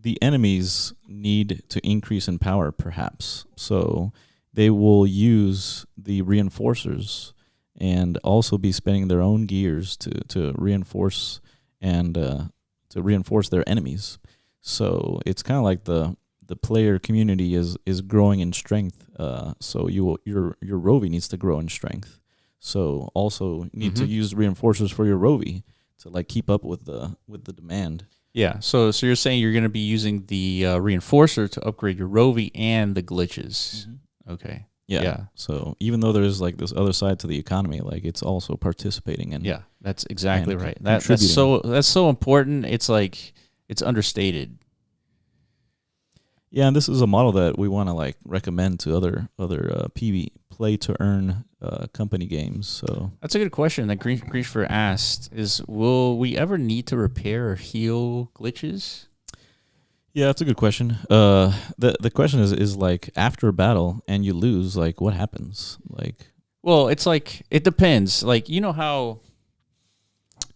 B: the enemies need to increase in power, perhaps. So they will use the reinforcers and also be spending their own gears to reinforce and to reinforce their enemies. So it's kind of like the player community is growing in strength. So your Rovi needs to grow in strength. So also need to use reinforcers for your Rovi to keep up with the demand.
A: Yeah. So you're saying you're going to be using the reinforcer to upgrade your Rovi and the glitches. Mm-hmm. Okay.
B: Yeah. So even though there's this other side to the economy, it's also participating in.
A: Yeah, that's exactly right. That's so important. It's it's understated.
B: Yeah, and this is a model that we want to recommend to other PV play to earn company games. So
A: that's a good question that Griefer asked: is will we ever need to repair or heal glitches?
B: Yeah, that's a good question. The question is after a battle and you lose, what happens?
A: Well, it's it depends. How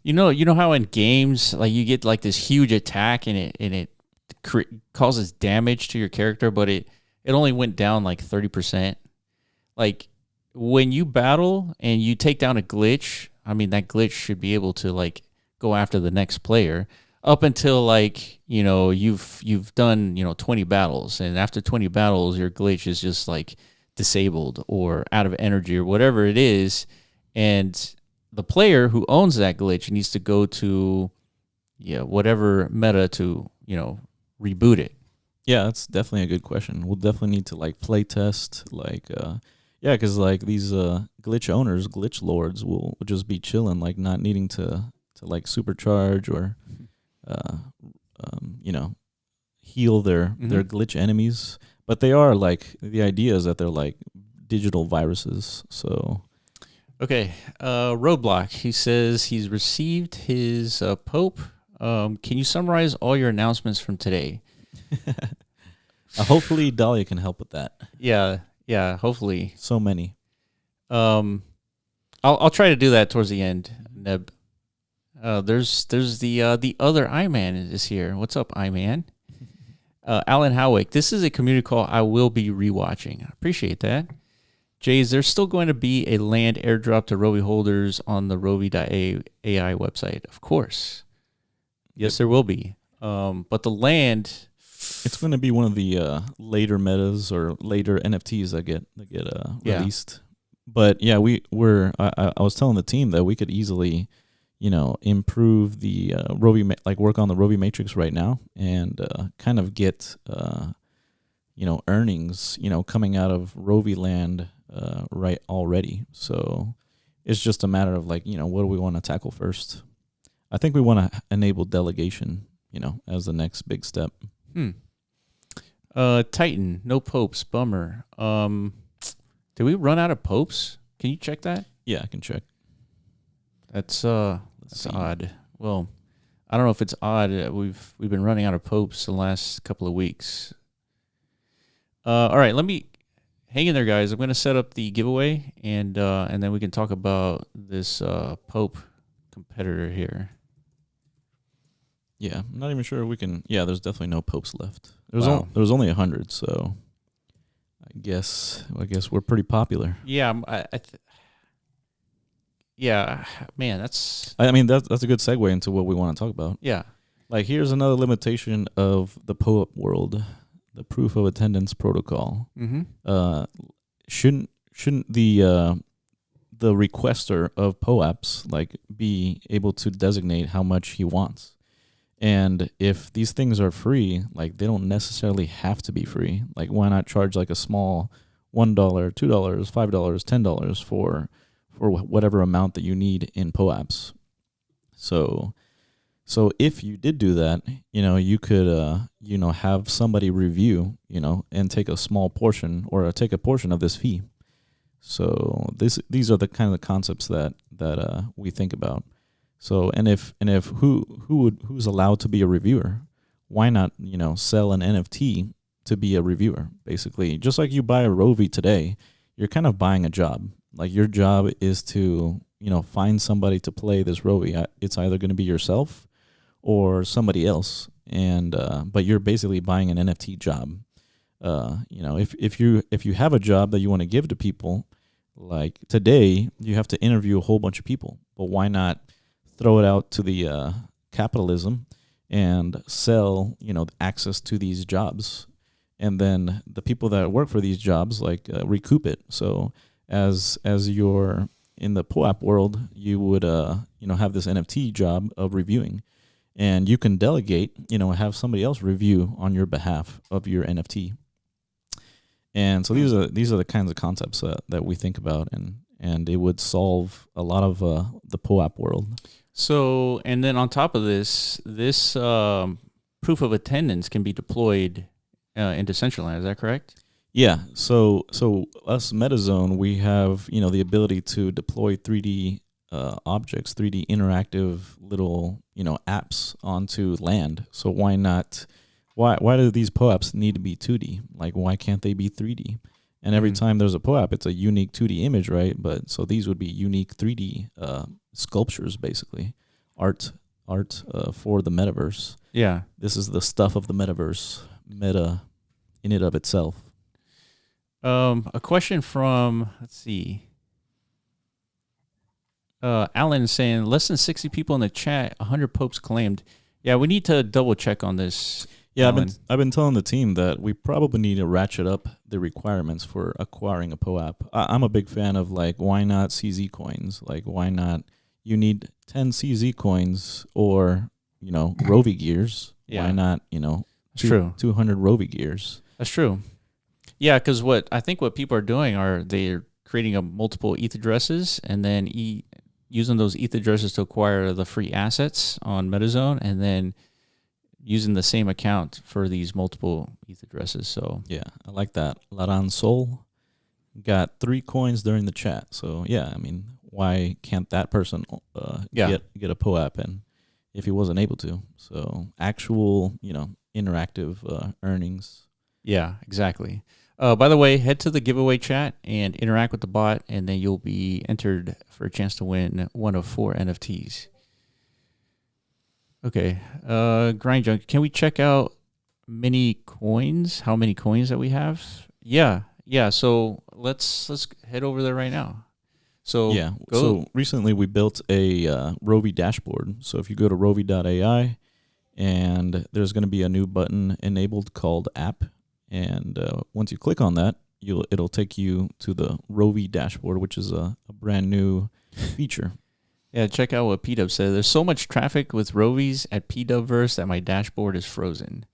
A: how in games you get this huge attack and it causes damage to your character, but it only went down 30%. When you battle and you take down a glitch, I mean that glitch should be able to go after the next player up until you've done 20 battles, and after 20 battles your glitch is just disabled or out of energy or whatever it is, and the player who owns that glitch needs to go to whatever meta to reboot it.
B: Yeah, that's definitely a good question. We'll definitely need to play test because these glitch owners, glitch lords will just be chilling, not needing to supercharge or heal their glitch enemies. But they are the idea is that they're digital viruses. So
A: okay, Roadblock, he says he's received his Pope. Can you summarize all your announcements from today?
B: Hopefully Dahlia can help with that.
A: Yeah, hopefully.
B: So many.
A: I'll try to do that towards the end, Neb. There's the other iMan is here. What's up, iMan? Alan Howick, this is a community call I will be rewatching. I appreciate that. Jay, is there still going to be a land airdrop to Rovi holders on the Rovi.ai website? Of course. Yes, there will be. But the land,
B: it's going to be one of the later metas or later NFTs that get released. But yeah, I was telling the team that we could easily, improve the Rovi, work on the Rovi matrix right now and kind of get earnings, coming out of Rovi land right already. So it's just a matter of like, what do we want to tackle first? I think we want to enable delegation, as the next big step.
A: Titan, no popes, bummer. Did we run out of popes? Can you check that?
B: Yeah, I can check.
A: That's odd. Well, I don't know if it's odd. We've been running out of popes the last couple of weeks. All right, let me hang in there, guys. I'm going to set up the giveaway, and then we can talk about this pope competitor here.
B: Yeah, I'm not even sure we can. Yeah, there's definitely no popes left. There's
A: Wow.
B: there's only 100, so I guess we're pretty popular.
A: Yeah, yeah, man, that's
B: I mean that's a good segue into what we want to talk about.
A: yeah.
B: Like here's another limitation of the POAP world, the proof of attendance protocol.
A: Mm-hmm.
B: Shouldn't the requester of POAPs like be able to designate how much he wants? And if these things are free, like they don't necessarily have to be free. Like why not charge like a small $1, $2, $5, $10 for whatever amount that you need in POAPs? So if you did do that, you could have somebody review, and take a small portion or take a portion of this fee. So these are the kind of concepts that we think about. So and if who's allowed to be a reviewer, why not sell an NFT to be a reviewer? Basically, just like you buy a Rovi today, you're kind of buying a job. Like your job is to find somebody to play this Rovi. It's either going to be yourself or somebody else, and but you're basically buying an NFT job. If you have a job that you want to give to people, like today you have to interview a whole bunch of people, but why not throw it out to the capitalism and sell access to these jobs, and then the people that work for these jobs recoup it. So as you're in the POAP world, you would have this NFT job of reviewing, and you can delegate, have somebody else review on your behalf of your NFT. And so these are the kinds of concepts that we think about, and it would solve a lot of the POAP world.
A: So, and then on top of this proof of attendance can be deployed into Decentraland. Is that correct?
B: Yeah. So us MetaZone, we have the ability to deploy 3D objects, 3D interactive little apps onto land. So why not? Why do these POAPs need to be 2D? Like why can't they be 3D? And every time there's a POAP, it's a unique 2D image, right? But so these would be unique 3D sculptures, basically, art for the metaverse.
A: Yeah,
B: this is the stuff of the metaverse, meta in it of itself.
A: A question from Alan saying less than 60 people in the chat, 100 popes claimed. Yeah, we need to double check on this.
B: Yeah,
A: Alan.
B: I've been telling the team that we probably need to ratchet up the requirements for acquiring a POAP. I'm a big fan of why not CZ coins? Like why not? You need 10 CZ coins or Rovi gears.
A: Yeah.
B: Why not 200 Rovi gears?
A: That's true. Yeah, because what people are doing are they're creating multiple ETH addresses and then using those ETH addresses to acquire the free assets on MetaZone, and then using the same account for these multiple ETH addresses. So
B: yeah, I like that. Laran Sol got 3 coins during the chat. So yeah, I mean, why can't that person get a POAP, and if he wasn't able to? So actual interactive earnings.
A: Yeah, exactly. By the way, head to the giveaway chat and interact with the bot, and then you'll be entered for a chance to win one of 4 NFTs. Okay. Grind Junk, can we check out many coins? How many coins that we have? Yeah. So let's head over there right now. So
B: yeah. So recently we built a Rovi Dashboard. So if you go to rovi.ai, and there's going to be a new button enabled called App. And once you click on that, it'll take you to the Rovi Dashboard, which is a brand new feature.
A: Yeah, check out what PDub said. There's so much traffic with Rovies at PDubverse that my dashboard is frozen.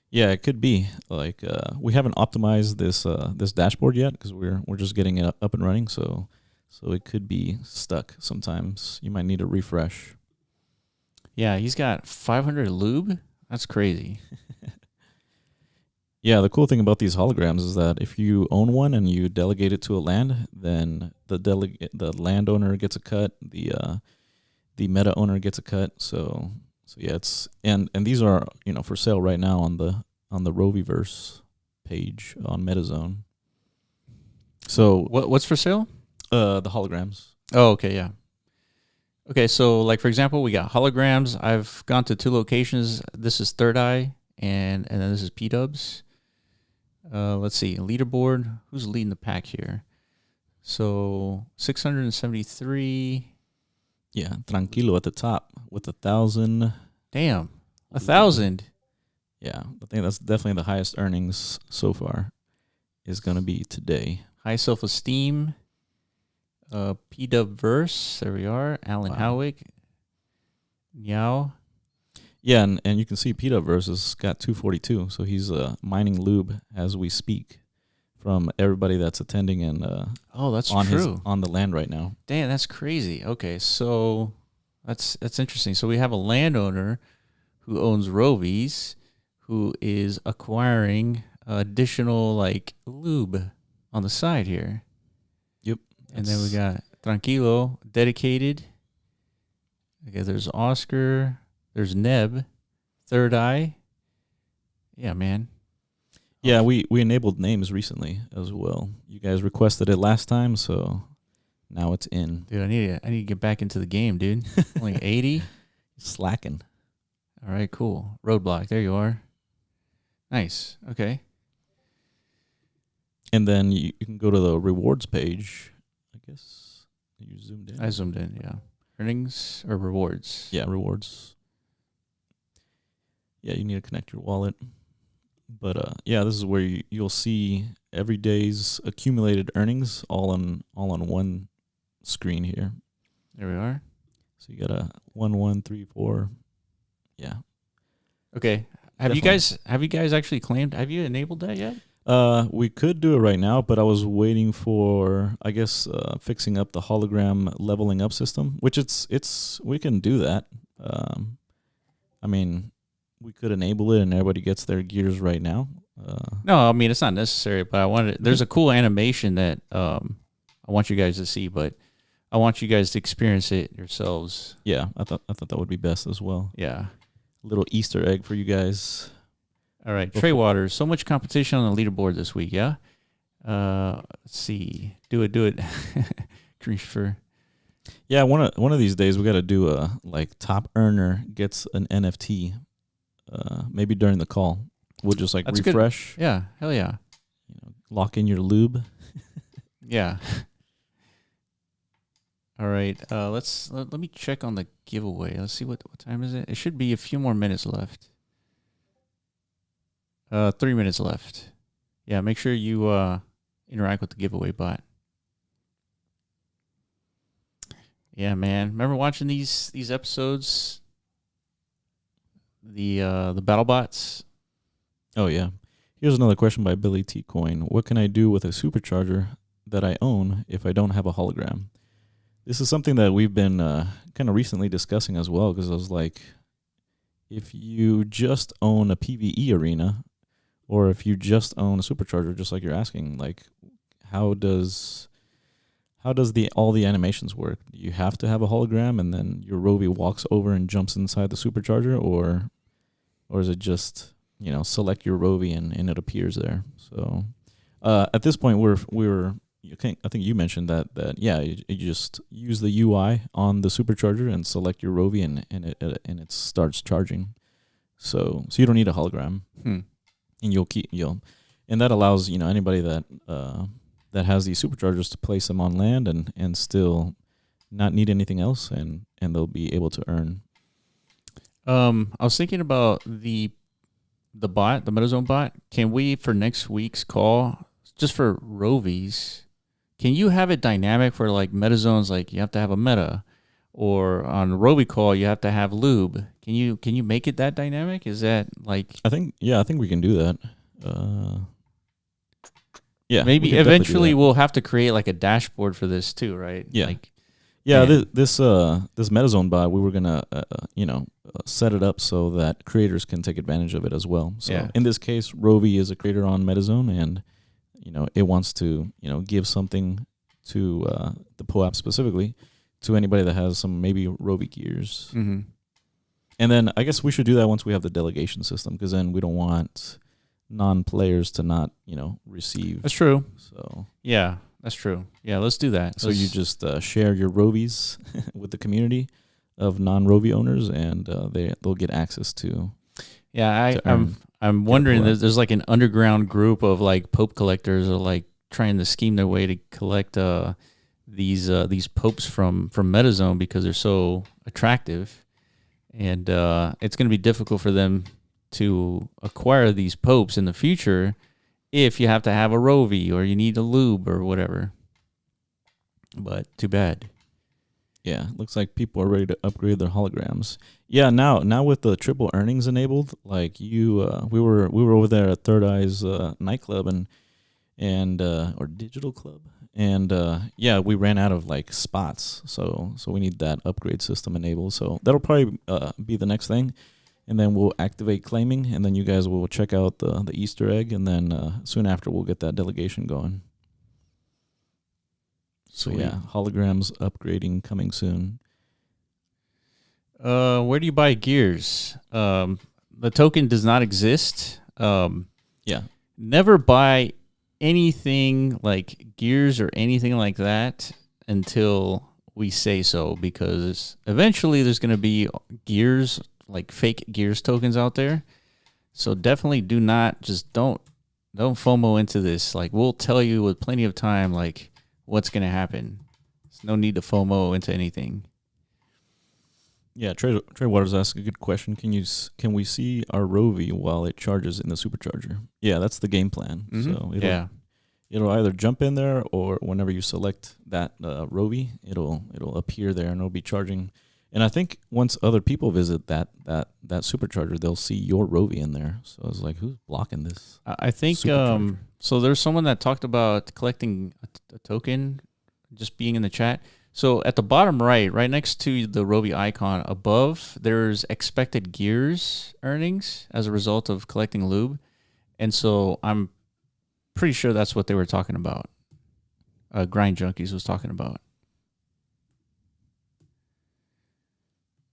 B: Yeah, it could be like we haven't optimized this dashboard yet because we're just getting it up and running. So it could be stuck sometimes. You might need a refresh.
A: Yeah, he's got 500 lube. That's crazy.
B: Yeah, the cool thing about these holograms is that if you own one and you delegate it to a land, then the landowner gets a cut, the meta owner gets a cut. So yeah, it's and these are for sale right now on the Roviverse page on MetaZone. So
A: What's for sale?
B: the holograms.
A: Oh, okay, yeah. Okay, so like for example, we got holograms. I've gone to 2 locations. This is Third Eye, and then this is P Dubs. Let's see, leaderboard. Who's leading the pack here? So 673.
B: Yeah, Tranquilo at the top with 1,000.
A: Damn, 1,000.
B: Yeah, I think that's definitely the highest earnings so far is going to be today.
A: High self-esteem. P Dub Verse. There we are. Alan Howick. Meow.
B: Yeah, and you can see Petaverse has got 242, so he's mining lube as we speak from everybody that's attending and
A: that's
B: on
A: true.
B: on the land right now.
A: Damn, that's crazy. Okay, so that's interesting. So we have a landowner who owns Rovi's who is acquiring additional like lube on the side here.
B: Yep.
A: And then we got Tranquilo, dedicated. Okay, there's Oscar. There's Neb, Third Eye. Yeah, man.
B: Yeah, we enabled names recently as well. You guys requested it last time, so now it's in.
A: Dude, I need to get back into the game, dude. Only 80.
B: Slacking.
A: All right, cool. Roadblock. There you are. Nice. Okay.
B: And then you can go to the rewards page. I guess you zoomed in.
A: I zoomed in. Yeah. Earnings or rewards?
B: Yeah, rewards. Yeah, you need to connect your wallet. But yeah, this is where you'll see every day's accumulated earnings all on one screen here.
A: There we are.
B: So you got a 1, 1, 3, 4. Yeah.
A: Okay. Have you guys actually claimed? Have you enabled that yet?
B: We could do it right now, but I was waiting for, I guess, fixing up the hologram leveling up system, which we can do that. I mean, we could enable it and everybody gets their gears right now.
A: No, I mean, it's not necessary, but there's a cool animation that I want you guys to see, but I want you guys to experience it yourselves.
B: Yeah, I thought that would be best as well.
A: Yeah.
B: Little Easter egg for you guys.
A: All right, Trey Waters. So much competition on the leaderboard this week, yeah? Let's see. Do it. Christopher.
B: Yeah, one of these days we got to do a top earner gets an NFT. Maybe during the call, we'll just
A: That's
B: refresh.
A: Good. Yeah, hell yeah.
B: Lock in your lube.
A: Yeah. All right. Let me check on the giveaway. Let's see what time is it. It should be a few more minutes left. 3 minutes left. Yeah, make sure you interact with the giveaway bot. Yeah, man. Remember watching these episodes? The battle bots.
B: Oh yeah. Here's another question by Billy T Coin. What can I do with a supercharger that I own if I don't have a hologram? This is something that we've been kind of recently discussing as well, because I was like, if you just own a PvE arena, or if you just own a supercharger, just like you're asking, like how does all the animations work? Do you have to have a hologram and then your Rovi walks over and jumps inside the supercharger, or is it just, select your Rovi and it appears there? So at this point I think you mentioned that yeah, you just use the UI on the supercharger and select your Rovi and it starts charging. So you don't need a hologram. And and that allows anybody that has these superchargers to place them on land and still not need anything else, and they'll be able to earn.
A: I was thinking about the bot, the MetaZone bot. Can we, for next week's call, just for Rovi's, can you have it dynamic for like MetaZones? Like you have to have a meta, or on Rovi call you have to have lube. Can you make it that dynamic? Is that like
B: I think we can do that. Yeah,
A: maybe eventually we'll have to create like a dashboard for this too, right?
B: Yeah.
A: Like,
B: yeah, this MetaZone bot, we were gonna set it up so that creators can take advantage of it as well. So in this case, Rovi is a creator on MetaZone, and it wants to give something to the POAP specifically to anybody that has some maybe Rovi gears.
A: Mm-hmm.
B: And then I guess we should do that once we have the delegation system, because then we don't want non-players to not receive.
A: That's true.
B: So
A: yeah, that's true. Yeah, let's do that.
B: So you just share your Rovies with the community of non-Rovi owners, and they'll get access to.
A: Yeah, I'm wondering. There's like an underground group of like Pope collectors, or like trying to scheme their way to collect these popes from MetaZone because they're so attractive, and it's going to be difficult for them to acquire these popes in the future if you have to have a Rovi or you need a lube or whatever. But too bad.
B: Yeah, looks like people are ready to upgrade their holograms. Yeah, now with the triple earnings enabled, like we were over there at Third Eye's nightclub and or digital club, and we ran out of like spots, so we need that upgrade system enabled. So that'll probably be the next thing, and then we'll activate claiming, and then you guys will check out the Easter egg, and then soon after we'll get that delegation going. So yeah, holograms upgrading coming soon.
A: Where do you buy gears? The token does not exist. Never buy anything like gears or anything like that until we say so, because eventually there's going to be gears, like fake gears tokens out there. So definitely don't FOMO into this. Like, we'll tell you with plenty of time, like, what's going to happen. There's no need to FOMO into anything.
B: Yeah, Trey Waters asked a good question. Can we see our Rovi while it charges in the supercharger? Yeah, that's the game plan.
A: Mm-hmm.
B: So it'll either jump in there, or whenever you select that Rovi, it'll appear there and it'll be charging. And I think once other people visit that supercharger, they'll see your Rovi in there. So I was like, who's blocking this?
A: I think so. There's someone that talked about collecting a token, just being in the chat. So at the bottom right next to the Rovi icon above, there's expected gears earnings as a result of collecting lube. And so I'm pretty sure that's what they were talking about. Grind Junkies was talking about.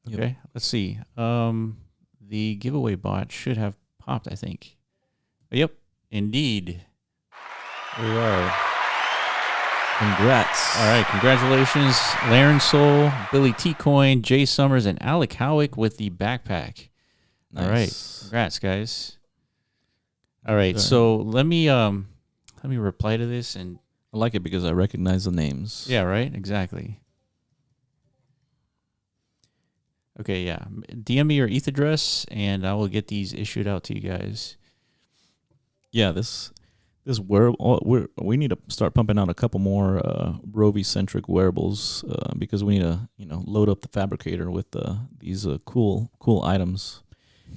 B: Yep.
A: Okay, let's see. The giveaway bot should have popped, I think. Yep, indeed. We are.
B: Congrats.
A: All right, congratulations, Laren Soul, Billy T. Coin, Jay Summers, and Alec Howick with the backpack.
B: Nice.
A: All right, congrats, guys. All right, so let me reply to this, and
B: I like it because I recognize the names.
A: Yeah, right, exactly. Okay, yeah. DM me your ETH address, and I will get these issued out to you guys.
B: Yeah, this wearable, we need to start pumping out a couple more Rovi-centric wearables because we need to load up the fabricator with these cool items.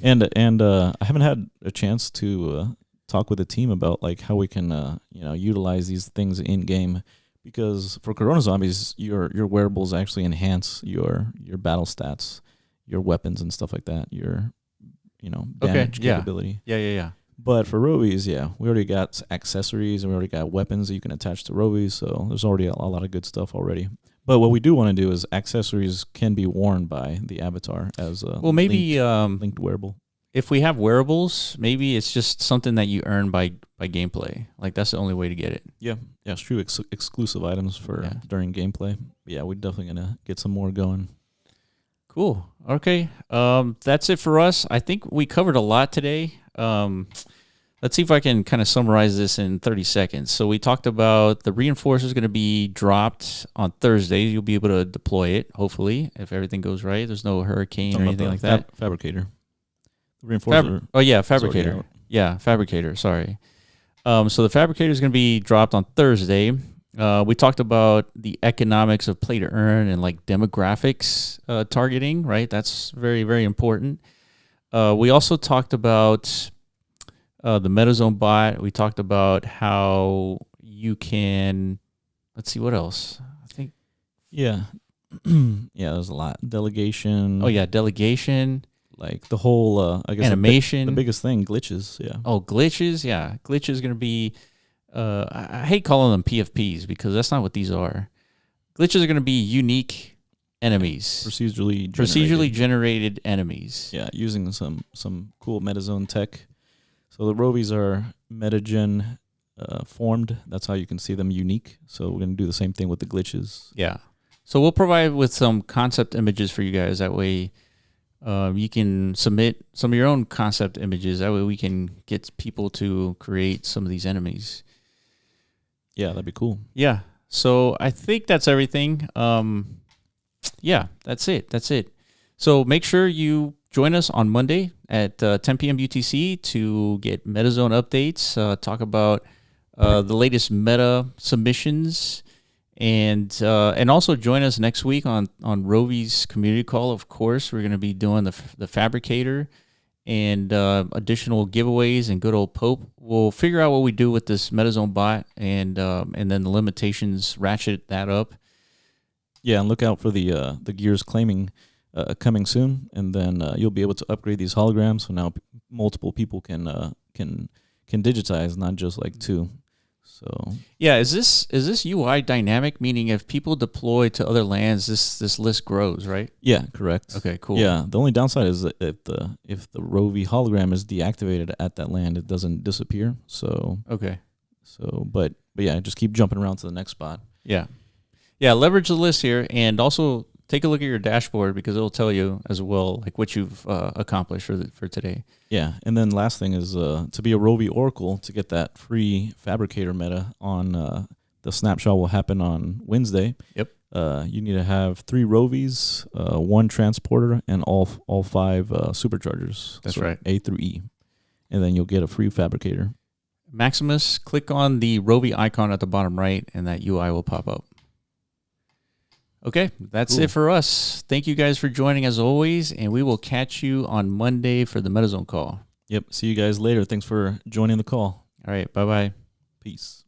B: And I haven't had a chance to talk with the team about like how we can utilize these things in game, because for Corona Zombies, your wearables actually enhance your battle stats, your weapons and stuff like that, your damage capability.
A: Yeah.
B: But for Rovies, we already got accessories and we already got weapons that you can attach to Rovies, so there's already a lot of good stuff already. But what we do want to do is accessories can be worn by the avatar as a linked wearable.
A: If we have wearables, maybe it's just something that you earn by gameplay. Like, that's the only way to get it.
B: Yeah, it's true. Exclusive items for during gameplay. Yeah, we're definitely gonna get some more going.
A: Cool. Okay. That's it for us. I think we covered a lot today. Let's see if I can kind of summarize this in 30 seconds. So we talked about the reinforcer is going to be dropped on Thursday. You'll be able to deploy it, hopefully, if everything goes right. There's no hurricane or anything like that.
B: Fabricator. The reinforcer.
A: Fabricator. Yeah, Fabricator. Sorry. So the Fabricator is going to be dropped on Thursday. We talked about the economics of play to earn and like demographics targeting, right? That's very, very important. We also talked about the MetaZone bot. We talked about how you can, let's see, what else? I think.
B: Yeah. Yeah, there's a lot. Delegation.
A: Oh, yeah, delegation.
B: Like the whole, I guess,
A: Animation.
B: The biggest thing, glitches. Yeah.
A: Oh, glitches. Yeah. Glitch is going to be, I hate calling them PFPs because that's not what these are. Glitches are going to be unique enemies.
B: Procedurally
A: generated enemies.
B: Yeah, using some cool MetaZone tech. So the Rovies are MetaGen formed. That's how you can see them unique. So we're going to do the same thing with the glitches.
A: Yeah. So we'll provide with some concept images for you guys. That way you can submit some of your own concept images. That way we can get people to create some of these enemies.
B: Yeah, that'd be cool.
A: Yeah. So I think that's everything. Yeah, that's it. So make sure you join us on Monday at 10 p.m. UTC to get MetaZone updates, talk about the latest meta submissions, and also join us next week on Rovi's community call. Of course, we're going to be doing the Fabricator and additional giveaways and good old Pope. We'll figure out what we do with this MetaZone bot and then the limitations, ratchet that up.
B: Yeah, and look out for the gears claiming coming soon, and then you'll be able to upgrade these holograms. So now multiple people can digitize, not just like two. So
A: yeah, is this UI dynamic? Meaning, if people deploy to other lands, this list grows, right?
B: Yeah, correct.
A: Okay, cool.
B: Yeah, the only downside is that if the Rovi hologram is deactivated at that land, it doesn't disappear. So
A: okay.
B: So but yeah, just keep jumping around to the next spot.
A: Yeah. Yeah, leverage the list here, and also take a look at your dashboard because it'll tell you as well like what you've accomplished for today.
B: Yeah, and then last thing is to be a Rovi Oracle to get that free Fabricator meta on the snapshot will happen on Wednesday.
A: Yep.
B: You need to have 3 Rovies, 1 transporter, and all 5 superchargers.
A: That's right.
B: A through E, and then you'll get a free Fabricator.
A: Maximus, click on the Rovi icon at the bottom right, and that UI will pop up. Okay, that's it for us. Thank you guys for joining as always, and we will catch you on Monday for the MetaZone call.
B: Yep. See you guys later. Thanks for joining the call.
A: All right, bye-bye.
B: Peace.